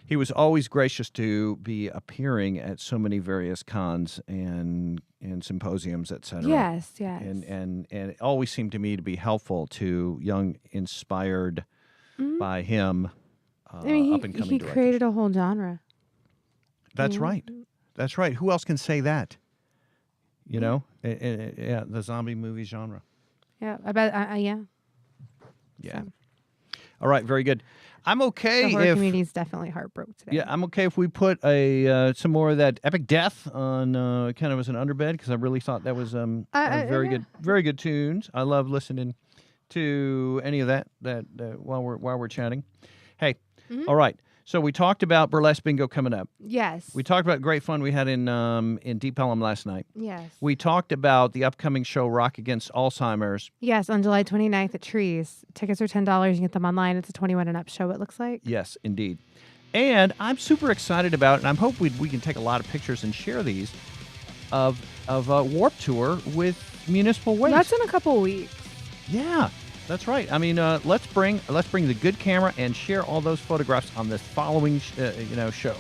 He was always gracious to be appearing at so many various cons and symposiums, etc. Yes, yes. And it always seemed to me to be helpful to young, inspired by him, I mean, up and coming he directors. created a whole genre. That's right. That's right. Who else can say that? You know, yeah, the zombie movie genre. Yeah, I bet. Yeah, Yeah. So. All right. Very good. I'm okay The horror if community is definitely heartbroken today. yeah, I'm okay if we put a some more of that Epic Death on kind of as an underbed because I really thought that was very good tunes. I love listening to any of that while we're chatting. Hey, all right. So we talked about Burlesque Bingo coming up. Yes. We talked about great fun we had in Deep Ellum last night. Yes. We talked about the upcoming show Rock Against Alzheimer's. Yes, on July 29th at Trees. Tickets are $10. You can get them online. It's a 21 and up show, it looks like. Yes, indeed. And I'm super excited about, and I hope we can take a lot of pictures and share these of Warp Tour with Municipal Waste. That's in a couple weeks. Yeah, that's right. I mean, let's bring the good camera and share all those photographs on this following show.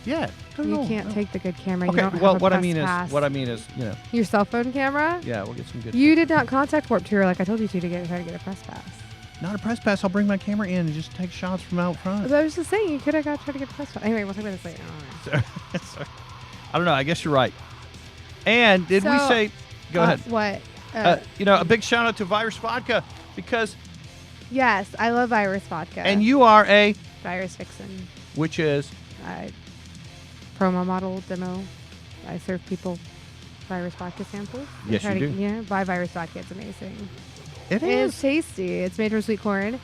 Yeah, You can't take the good camera. You Okay. don't have Well, a what I press mean pass. is, Your cell phone camera? yeah, we'll get some good. You did not contact Warp Tour like I told you to try to get a press pass. Not a press pass. I'll bring my camera in and just take shots from out front. But I was just saying, you could have tried to get a press pass. Anyway, we'll talk about this later. Sorry. I don't know. I guess you're right. And did we So, say? Go ahead. What? A big shout out to Virus Vodka because, Yes, I love Virus Vodka. and you are a, Virus Vixen. which is, Promo model demo. I serve people Virus Vodka samples. I Yes, try you to- do. Yeah, buy Virus Vodka. It's amazing. it It's is. tasty. It's made from sweet corn.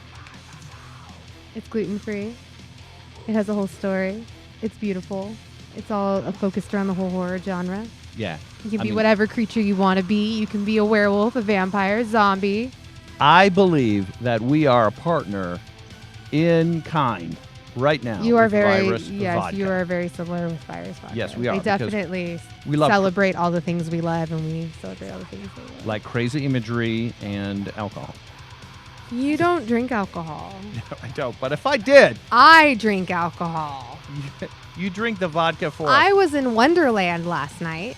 It's gluten free. It has a whole story. It's beautiful. It's all focused around the whole horror genre. Yeah. You can I be mean, whatever creature you want to be. You can be a werewolf, a vampire, zombie. I believe that we are a partner in kind right now. You are with very Virus yes. Vodka. You are very similar with Virus Vodka. Yes, we are, They because definitely we love celebrate all the things we love, and we celebrate all the things we love. like crazy imagery and alcohol. You don't drink alcohol. No, I don't. But if I did, I drink alcohol. you drink the vodka for. I was in Wonderland last night.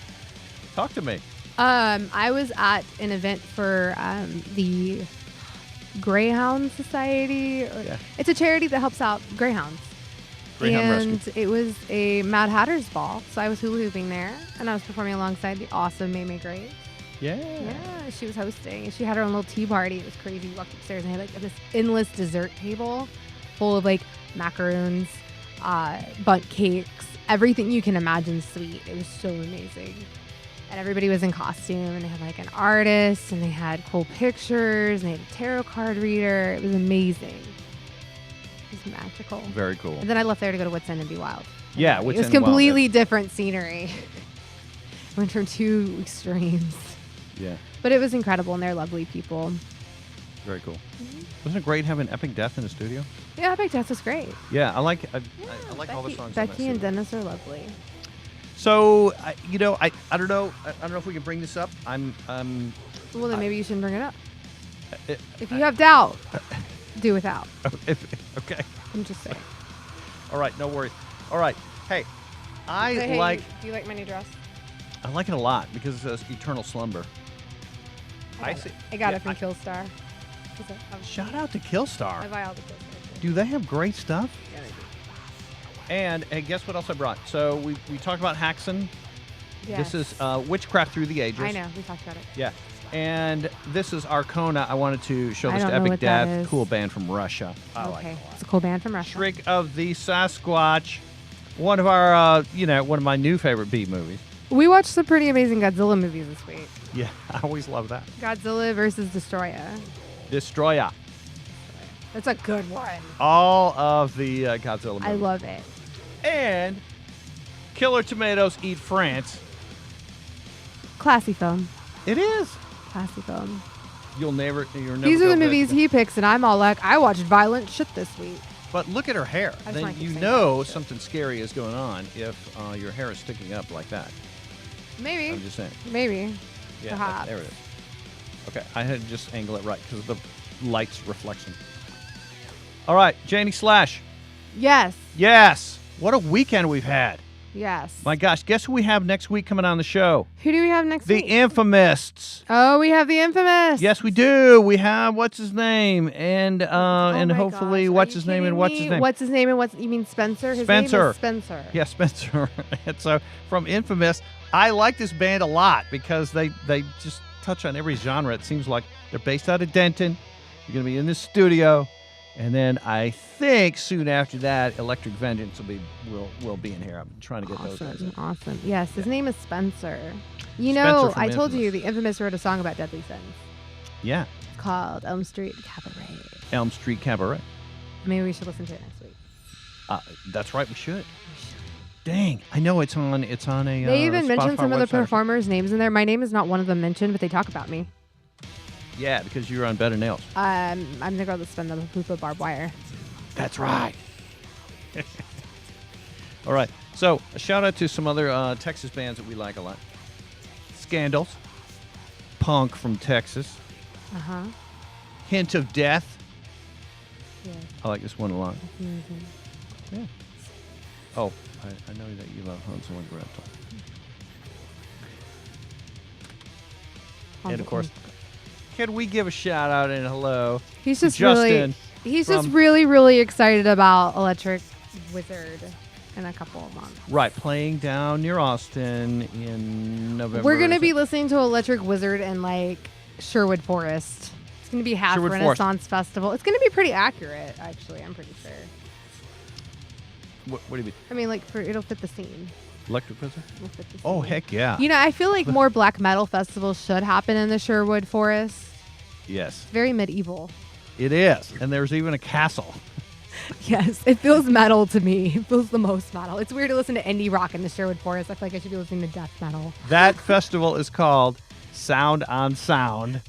Talk to me. I was at an event for the Greyhound Society. Yeah. It's a charity that helps out greyhounds. Greyhound and Rescue. it was a Mad Hatter's Ball, so I was hula hooping there, and I was performing alongside the awesome May Graves. Yeah. Yeah, she was hosting, and she had her own little tea party. It was crazy. We walked upstairs and had like this endless dessert table full of like macaroons, bundt cakes, everything you can imagine sweet. It was so amazing. And everybody was in costume, and they had like an artist, and they had cool pictures, and they had a tarot card reader. It was amazing. It was magical. Very cool. And then I left there to go to Wits End and be wild. Yeah, It Wits was End Wild, completely different scenery. Went from two extremes. Yeah. But it was incredible, and they're lovely people. Very cool. Wasn't it great having Epic Death in the studio? Yeah, Epic Death was great. Yeah, I like Becky, all the songs. Becky and Dennis are lovely. So I don't know. I don't know if we can bring this up. Well, then maybe you shouldn't bring it up. If you have doubt, do without. Okay. I'm just saying. All right, no worries. All right. Hey, Do you like my new dress? I like it a lot because it says Eternal Slumber. I got it from Killstar. Shout out to Killstar. I buy all the Killstar. Do they have great stuff? Yeah, they do. And hey, guess what else I brought? So we talked about Haxon. Yes. This is Witchcraft Through the Ages. I know. We talked about it. Yeah. And this is Arcona. I wanted to show this to I don't know Epic what that Death. is. Cool band from Russia. I like it a lot. It's a cool band from Russia. Shriek of the Sasquatch. One of our, one of my new favorite B movies. We watched some pretty amazing Godzilla movies this week. Yeah, I always love that. Godzilla versus Destroyer. Destroyer. That's a good one. All of the Godzilla movies. I love it. And Killer Tomatoes Eat France. Classy film. It is. Classy film. You're never. These are the movies he picks, and I'm all like, I watched violent shit this week. But look at her hair. I just Then wanna keep you saying know violent shit. something scary is going on if your hair is sticking up like that. Maybe. I'm just saying. Maybe. Yeah, Perhaps. there it is. Okay, I had to just angle it right because of the light's reflection. All right, Janie Slash. Yes. Yes. What a weekend we've had. Yes. My gosh, guess who we have next week coming on the show? Who do we have next The week? Infamists. Oh, we have the Infamous. Yes, we do. We have what's his name, and Oh my hopefully gosh. Are what's you his name and kidding what's me? his name. What's his name and what's you mean Spencer? His Spencer. name is Spencer. Yeah, Spencer. And so from Infamous, I like this band a lot because they just touch on every genre. It seems like they're based out of Denton. You're going to be in the studio. And then I think soon after that, Electric Vengeance will be in here. I'm trying to get those guys in. Awesome. Yes, his name is Spencer. You Spencer know, from I told you Infamous. the Infamous wrote a song about deadly sins. Yeah, It's called Elm Street Cabaret. Elm Street Cabaret. Maybe we should listen to it next week. That's right, we should. Dang, I know it's on a. They even mentioned Spotify some of the website or something. performers' names in there. My name is not one of them mentioned, but they talk about me. Yeah, because you're on Better Nails. I'm the girl that spun the hoop of barbed wire. That's right. All right. So, a shout out to some other Texas bands that we like a lot. Scandals. Punk from Texas. Uh-huh. Hint of Death. Yeah. I like this one a lot. Amazing. Yeah. Oh, I know that you love Hansel and Gretel. And of course, can we give a shout out and hello? He's just Justin really, really excited about Electric Wizard in a couple of months. Right, playing down near Austin in November. We're gonna is be it? listening to Electric Wizard in like Sherwood Forest. It's gonna be half Sherwood Renaissance Festival. It's gonna be pretty accurate, actually. I'm pretty sure. What do you mean? I mean, like it'll fit the scene. Electric Wizard? It'll fit the Oh, scene. heck yeah. You know, I feel like more black metal festivals should happen in the Sherwood Forest. Yes, Very medieval. it is. And there's even a castle. Yes, it feels metal to me. It feels the most metal. It's weird to listen to indie rock in the Sherwood Forest. I feel like I should be listening to death metal. That festival is called Sound on Sound.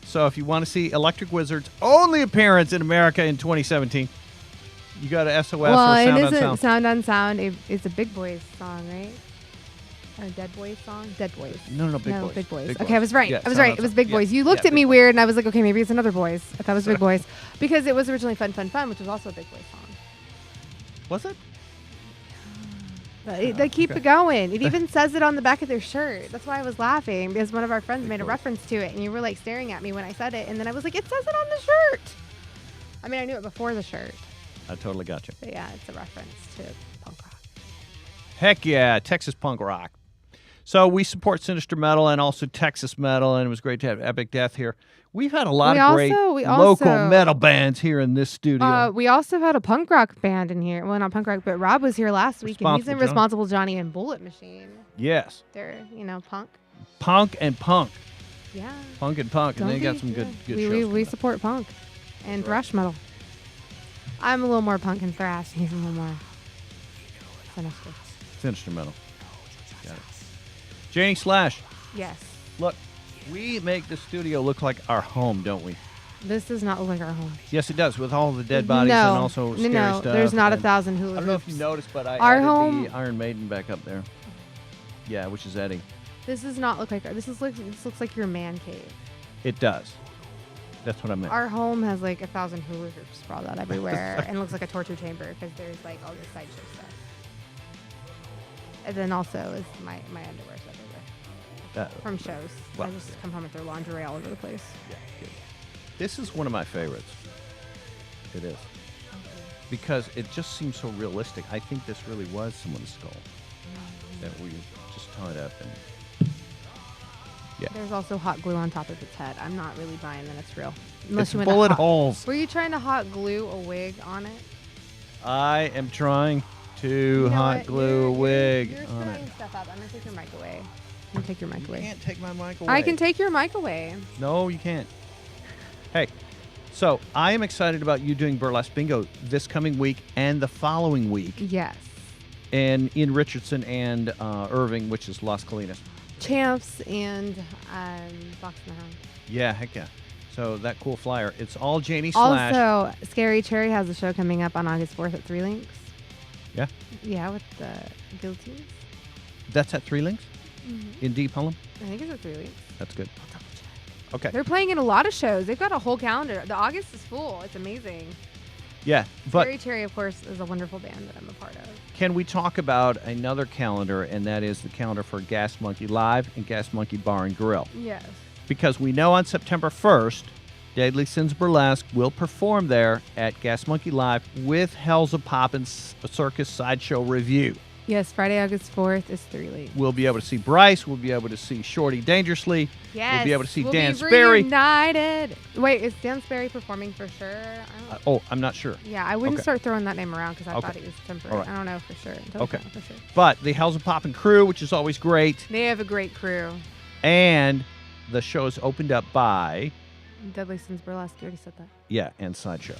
So if you want to see Electric Wizard's only appearance in America in 2017, you go to SOS Well, or it Sound on isn't Sound. Sound on Sound. It's a Big Boys song, right? Or a Dead Boys song? Dead Boys. No, Big No, Boys. Big Boys. Big Okay, I was right. Yeah, I was Sound right. on It was Sound. Big Yeah, Boys. You looked yeah, at me Big weird, and I was like, okay, maybe it's another Boys. I thought it was Big Boys. Because it was originally Fun, Fun, Fun, which was also a Big Boys song. Was it? But they keep it going. It even says it on the back of their shirt. That's why I was laughing, because one of our friends made a reference to it, and you were like staring at me when I said it, and then I was like, it says it on the shirt. I mean, I knew it before the shirt. I totally got you. But yeah, it's a reference to punk rock. Heck yeah, Texas punk rock. So we support Sinister Metal and also Texas Metal, and it was great to have Epic Death here. We've had a lot of great we local also- metal bands here in this studio. We also had a punk rock band in here. Well, not punk rock, but Rob was here last week, and he's in Responsible Johnny. Responsible Johnny and Bullet Machine. Yes, They're, punk. punk and punk, Yeah. punk and punk, and Don't they got be- some good yeah. shows. We coming up. support punk and thrash metal. I'm a little more punk and thrash. He's a little more sinister. Sinister Metal. Got it. Janie Slash, Yes. look, we make the studio look like our home, don't we? This does not look like our home. Yes, it does, with all the dead bodies no, and also scary no, stuff. there's not and 1,000 hula I don't know if hoops. you noticed, but I Our added home- the Iron Maiden back up there. Yeah, which is Eddie. This does not look like our. This looks like your man cave. It does. That's what I meant. Our home has like 1,000 hula hoops sprawled out everywhere, and looks like a torture chamber because there's like all this sideshow stuff. And then also is my underwear's everywhere from shows. well, I just come home and throw lingerie all over the place. Yeah, good. This is one of my favorites. It is. Because it just seems so realistic. I think this really was someone's skull. That we just tied up and... Yeah. There's also hot glue on top of its head. I'm not really buying that it's real. Unless It's you went to bullet hot- holes. Were you trying to hot glue a wig on it? I am trying to You know hot what? glue a wig You're on throwing it. stuff up. I'm gonna take your mic away. I'm gonna take your mic You away. can't take my mic away. I can take your mic away. No, you can't. Hey, so I am excited about you doing Burlesque Bingo this coming week and the following week Yes. in Richardson and Irving, which is Las Colinas. Champs and Box and the Hound. Yeah, heck yeah. So that cool flyer. It's all Janie Slash. Also, Scary Cherry has a show coming up on August 4th at 3 Links. Yeah? Yeah, with the Guilties. That's at 3 Links in Deep Ellum? I think it's at 3 Links. That's good. I'll double check. Okay. They're playing in a lot of shows. They've got a whole calendar. The August is full. It's amazing. Yeah, but Scary Cherry, of course, is a wonderful band that I'm a part of. can we talk about another calendar, and that is the calendar for Gas Monkey Live and Gas Monkey Bar and Grill? Yes. Because we know on September 1st, Deadly Sins Burlesque will perform there at Gas Monkey Live with Hell's a Poppin' Circus Sideshow Review. Yes, Friday, August 4th is 3 Links. We'll be able to see Bryce. We'll be able to see Shorty Dangerously. Yes. We'll be able to see we'll Dan be Sperry. reunited. Wait, is Dan Sperry performing for sure? I don't I'm not sure. Yeah, I wouldn't Okay. start throwing that name around because I Okay. thought it was temporary. All right. I don't know for sure. Don't Okay. know for sure. But the Hell's a Poppin' crew, which is always great. They have a great crew. And the show is opened up by, Deadly Sins Burlesque. You already said that. yeah, and Sideshow.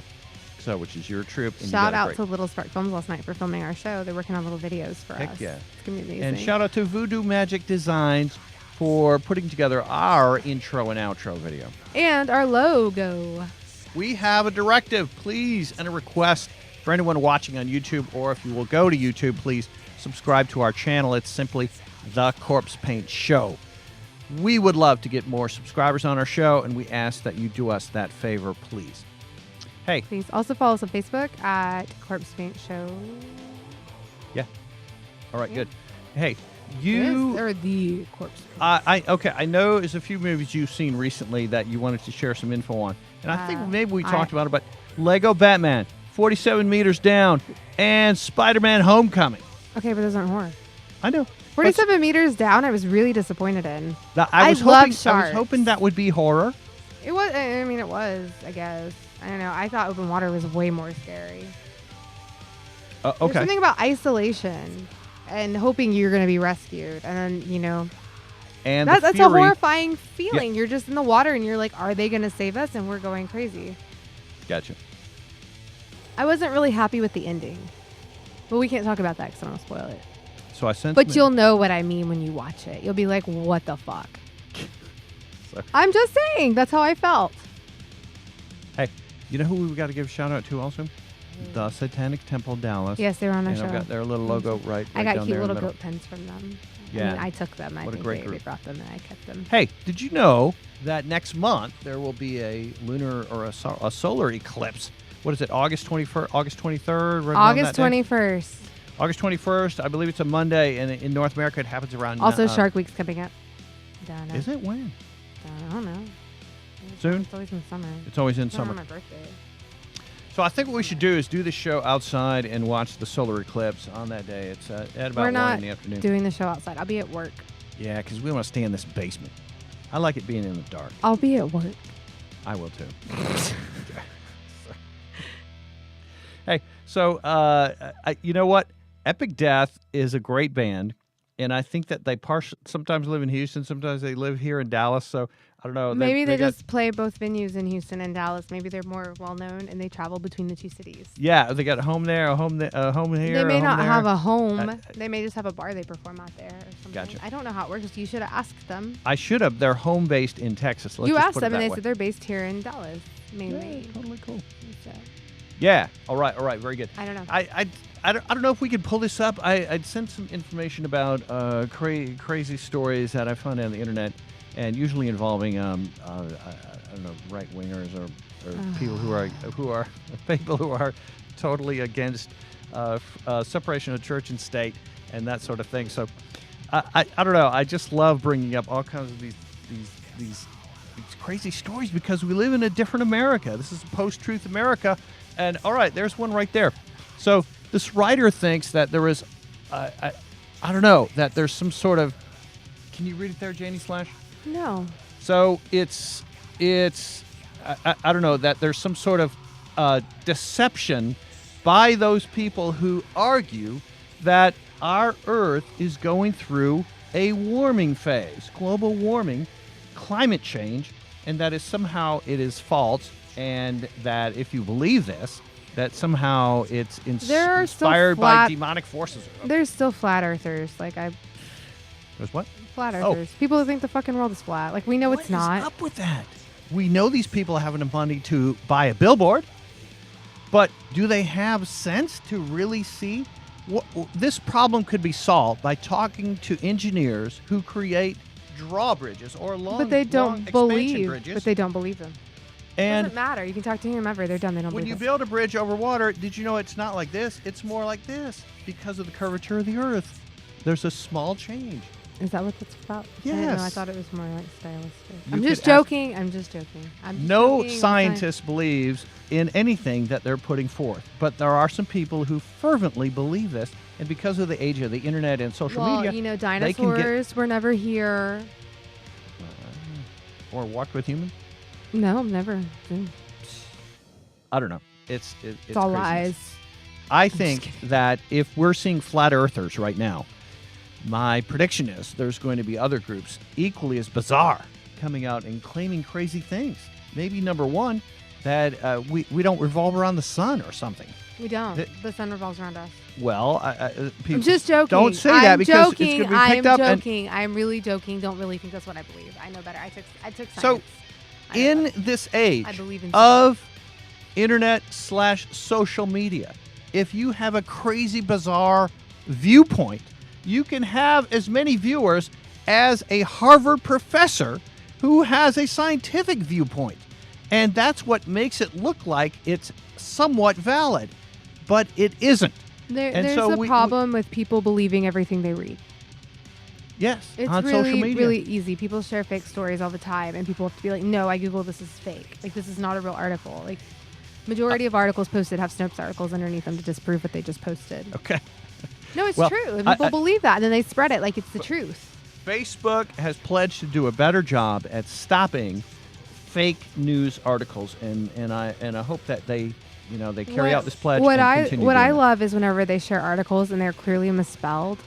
So, which is your troupe. And you Shout got a out great- to Little Spark Films last night for filming our show. They're working on little videos for Heck us. yeah. It's going to be amazing. And shout out to Voodoo Magic Designs for putting together our intro and outro video. And our logo. We have a directive, please, and a request for anyone watching on YouTube, or if you will go to YouTube, please subscribe to our channel. It's simply The Corpsepaint Show. We would love to get more subscribers on our show, and we ask that you do us that favor, please. Hey, Please also follow us on Facebook at Corpsepaint Show. yeah. All right, Yeah. good. Hey, you... Or the Corpse. Okay, I know there's a few movies you've seen recently that you wanted to share some info on. And I think maybe we talked about it, but Lego Batman, 47 Meters Down, and Spider-Man Homecoming. Okay, but those aren't horror. I know. 47 Meters Down, I was really disappointed in. I was love hoping, sharks. that would be horror. It was, I mean, it was, I guess. I don't know. I thought Open Water was way more scary. There's Okay. something about isolation and hoping you're going to be rescued. And then, you know, And that's a Fury, horrifying feeling. You're just in the water and you're like, are they going to save us? And we're going crazy. Gotcha. I wasn't really happy with the ending. But we can't talk about that because I don't want to spoil it. So I sent. But you'll know what I mean when you watch it. You'll be like, what the fuck? Sorry. I'm just saying. That's how I felt. Hey, you know who we got to give a shout out to also? The Satanic Temple Dallas. Yes, they were on our And show. I've got their little logo right I got down cute there in little the middle. goat pens from them. Yeah. I mean, I took them. I What a think great they group. brought them and I kept them. Hey, did you know that next month there will be a lunar or a solar eclipse? What is it? August 21st, August 23rd? Right around August that day? 21st. August 21st. I believe it's a Monday, and in North America it happens around. Also, Shark Week's coming up. Don't know. Is it when? I don't know. Soon? It's always in summer. It's always in It's not summer. on my birthday. So I think what we should do is do the show outside and watch the solar eclipse on that day. It's at about We're 1 not in the afternoon. doing the show outside. I'll be at work. Yeah, because we want to stay in this basement. I like it being in the dark. I'll be at work. I will too. Hey, so you know what? Epic Death is a great band, and I think that they sometimes live in Houston, sometimes they live here in Dallas. So I don't know. Maybe they got- just play both venues in Houston and Dallas. Maybe they're more well known and they travel between the two cities. Yeah, they got a home there, a home here. They may a home not there. have a home. Uh, They may just have a bar they perform out there or something. Gotcha. I don't know how it works. You should have asked them. I should have. They're home based in Texas. Let's You just asked put it them and that they way. said they're based here in Dallas. mainly. Yeah, totally cool. So, Yeah. All right. Very good. I don't know. I don't know if we could pull this up. I'd sent some information about crazy stories that I found on the internet, and usually involving I don't know, right wingers or people who are totally against separation of church and state and that sort of thing. So I don't know. I just love bringing up all kinds of these crazy stories because we live in a different America. This is post-truth America, and all right, there's one right there. So this writer thinks that there is, I don't know, that there's some sort of. Can you read it there, Janie Slash? No. So it's I don't know, that there's some sort of deception by those people who argue that our Earth is going through a warming phase, global warming, climate change, and that is somehow it is false, and that if you believe this, that somehow it's inspired by demonic forces. There's still flat earthers. There's what? Flat earthers. People who think the fucking world is flat. We know it's not. What is up with that? We know these people have enough money to buy a billboard, but do they have sense to really see? This problem could be solved by talking to engineers who create drawbridges or long, but they don't expansion believe. bridges. But they don't believe them. And it doesn't matter. You can talk to whomever. They're done. They don't when believe you build a bridge over water, did you know it's not like this? It's more like this because of the curvature of the Earth. There's a small change. Is that what that's about? Yes. I didn't know. I thought it was more like stylistic. You I'm could just joking. I'm just joking. No scientist believes in anything that they're putting forth, but there are some people who fervently believe this, and because of the age of the internet and social media, you know, dinosaurs were never here. Or walked with humans. No, never. I don't know. It's all craziness. lies. I think that if we're seeing flat earthers right now, my prediction is there's going to be other groups equally as bizarre coming out and claiming crazy things. Maybe number one, that we don't revolve around the sun or something. We don't. The sun revolves around us. Well, people I'm just joking. don't say that because joking. it's going to be picked up. I'm joking. I'm really joking. Don't really think that's what I believe. I know better. I took science. So, in this age I believe in of internet/social media, if you have a crazy, bizarre viewpoint, you can have as many viewers as a Harvard professor who has a scientific viewpoint. And that's what makes it look like it's somewhat valid, but it isn't. There's a problem with people believing everything they read. Yes, it's on really, social media. really easy. People share fake stories all the time, and people have to be like, no, I Googled this is fake. This is not a real article. Majority of articles posted have Snopes articles underneath them to disprove what they just posted. Okay. No, it's true. And people believe that, and then they spread it like it's the truth. Facebook has pledged to do a better job at stopping fake news articles, and I hope that they carry out this pledge. What and I love is whenever they share articles and they're clearly misspelled.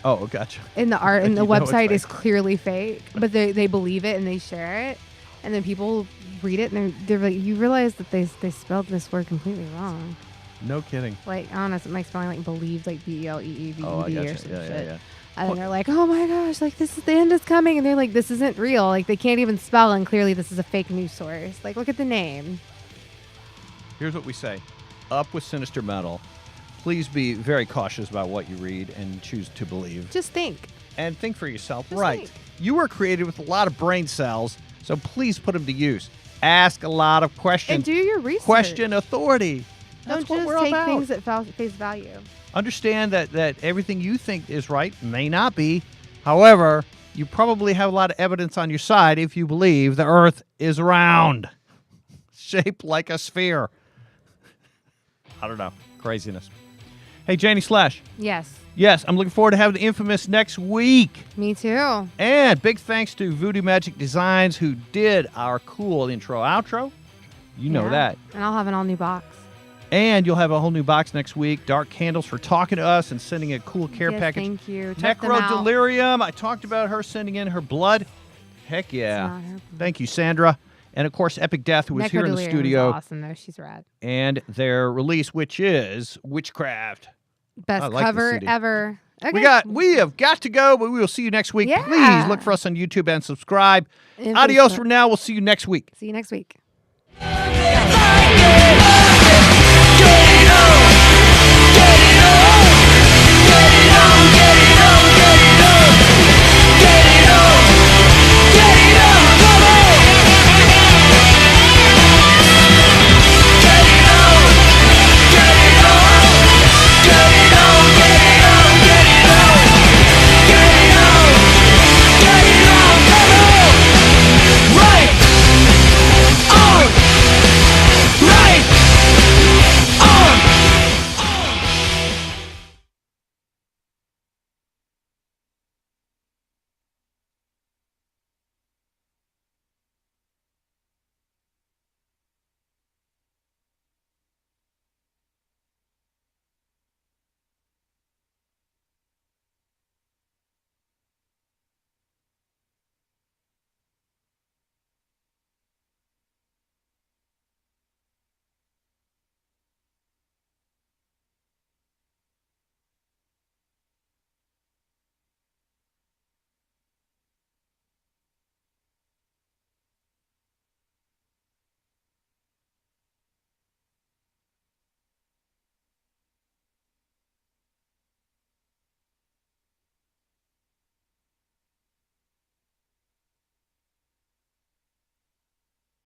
Oh, gotcha. And the website is clearly fake, but they believe it and they share it, and then people read it and they're like, you realize that they spelled this word completely wrong. No kidding. I don't know, something like spelling believed, BLEEVED or some shit. Yeah. And then they're like, oh my gosh, this is the end is coming, and they're like, this isn't real. They can't even spell, and clearly this is a fake news source. Look at the name. Here's what we say: up with sinister metal. Please be very cautious about what you read and choose to believe. Just think. And think for yourself. Just right. think. You were created with a lot of brain cells, so please put them to use. Ask a lot of questions. And do your research. Question authority. That's Don't what we're just take about. things at face value. Understand that everything you think is right may not be. However, you probably have a lot of evidence on your side if you believe the Earth is round, shaped like a sphere. I don't know. Craziness. Hey, Janie Slash. Yes. Yes, I'm looking forward to having the Infamous next week. Me too. And big thanks to Voodoo Magic Designs, who did our cool intro-outro. You know that. And I'll have an all-new box. And you'll have a whole new box next week. Dark Candles for talking to us and sending a cool care package. Thank you. Check them Necro out. Delirium. I talked about her sending in her blood. Heck yeah. It's not her blood. Thank you, Sandra. And of course, Epic Death, who was here in the studio. Is awesome, though. She's rad. And their release, which is Witchcraft. Best like cover this CD. ever. Okay. We have got to go, but we will see you next week. Yeah. Please look for us on YouTube and subscribe. Adios for now. We'll see you next week. See you next week.